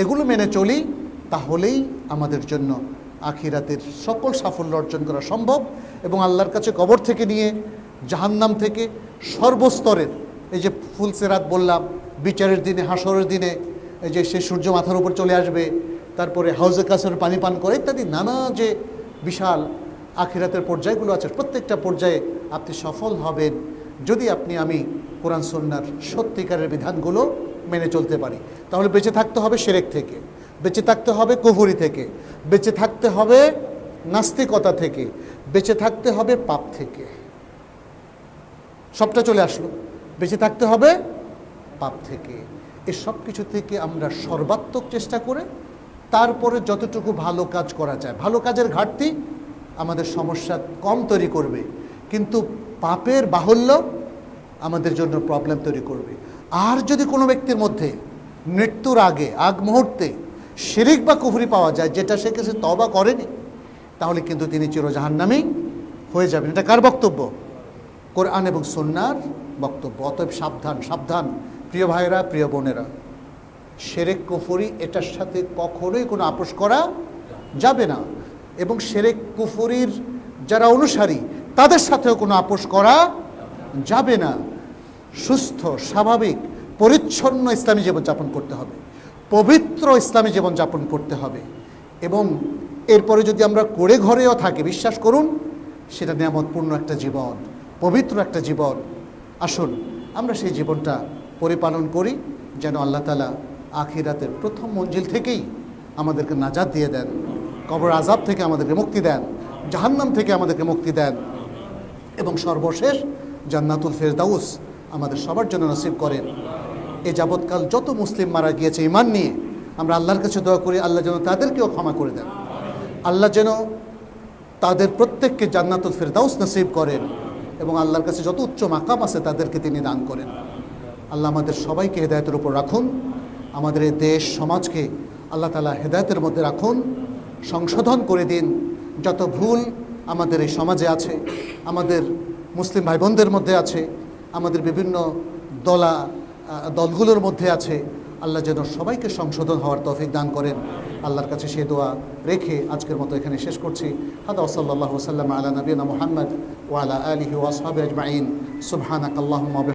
এগুলো মেনে চলি, তাহলেই আমাদের জন্য আখিরাতের সকল সাফল্য অর্জন করা সম্ভব এবং আল্লাহর কাছে কবর থেকে নিয়ে জাহান্নাম থেকে সর্বস্তরের, এই যে ফুলসেরাত বললাম, বিচারের দিনে, হাসরের দিনে, এই যে সে সূর্য মাথার উপর চলে আসবে, তারপরে হাউজে কাসের পানি পান করে, ইত্যাদি নানা যে বিশাল আখিরাতের পর্যায়গুলো আছে, প্রত্যেকটা পর্যায়ে আপনি সফল হবেন যদি আমি কোরআন সুন্নাহর সত্যিকারের বিধানগুলো মেনে চলতে পারি। তাহলে বেঁচে থাকতে হবে শিরক থেকে, বেঁচে থাকতে হবে কুফরি থেকে, বেঁচে থাকতে হবে নাস্তিকতা থেকে, বেঁচে থাকতে হবে পাপ থেকে। সবটা চলে আসলো। বেঁচে থাকতে হবে পাপ থেকে। এই সব কিছু থেকে আমরা সর্বাত্মক চেষ্টা করে তারপরে যতটুকু ভালো কাজ করা যায়, ভালো কাজের ঘাটতি আমাদের সমস্যা কম তৈরি করবে, কিন্তু পাপের বাহুল্য আমাদের জন্য প্রবলেম তৈরি করবে। আর যদি কোনো ব্যক্তির মধ্যে মৃত্যুর আগ মুহূর্তে শিরিক বা কুফরি পাওয়া যায়, যেটা সে কিছু তওবা করেনি, তাহলে কিন্তু তিনি চিরজাহান্নামী হয়ে যাবেন। এটা কার বক্তব্য? কোরআন এবং সুন্নাহর বক্তব্য। অতএব সাবধান, সাবধান প্রিয় ভাইরা, প্রিয় বোনেরা। শিরক কুফরি এটার সাথে কখনোই কোনো আপোষ করা যাবে না এবং শিরক কুফরির যারা অনুসারী তাদের সাথেও কোনো আপোষ করা যাবে না। সুস্থ, স্বাভাবিক, পরিচ্ছন্ন ইসলামী জীবনযাপন করতে হবে, পবিত্র ইসলামী জীবনযাপন করতে হবে এবং এরপরে যদি আমরা করে ঘরেও থাকি, বিশ্বাস করুন সেটা নিয়ামতপূর্ণ একটা জীবন, পবিত্র একটা জীবন। আসুন আমরা সেই জীবনটা পরিপালন করি, যেন আল্লাহ তাআলা আখিরাতের প্রথম মঞ্জিল থেকেই আমাদেরকে নাজাত দিয়ে দেন, কবর আযাব থেকে আমাদেরকে মুক্তি দেন, জাহান্নাম থেকে আমাদেরকে মুক্তি দেন এবং সর্বশেষ জান্নাতুল ফেরদাউস আমাদের সবার জন্য নসিব করেন। এ যাবৎকাল যত মুসলিম মারা গিয়েছে ঈমান নিয়ে, আমরা আল্লাহর কাছে দোয়া করি আল্লাহ যেন তাদেরকেও ক্ষমা করে দেন, আল্লাহ যেন তাদের প্রত্যেককে জান্নাতুল ফেরদাউস নসিব করেন এবং আল্লাহর কাছে যত উচ্চ মাকাম আছে তাদেরকে তিনি দান করেন। আল্লাহ আমাদের সবাইকে হেদায়েতের উপর রাখুন, আমাদের এই দেশ সমাজকে আল্লাহ তাআলা হেদায়েতের মধ্যে রাখুন, সংশোধন করে দিন। যত ভুল আমাদের এই সমাজে আছে, আমাদের মুসলিম ভাই বোনদের মধ্যে আছে, আমাদের বিভিন্ন দলগুলোর মধ্যে আছে, আল্লাহ যেন সবাইকে সংশোধন হওয়ার তৌফিক দান করেন। আল্লাহর কাছে সেই দোয়া রেখে আজকের মতো এখানে শেষ করছি। হাদা সাল্লাল্লাহু ওয়া সাল্লাম আলা নবিয়িনা মুহাম্মদ ওয়া আলা আলিহি ওয়া আসহাবিহি আজমাইন। সুবহানাকাল্লাহুম্মা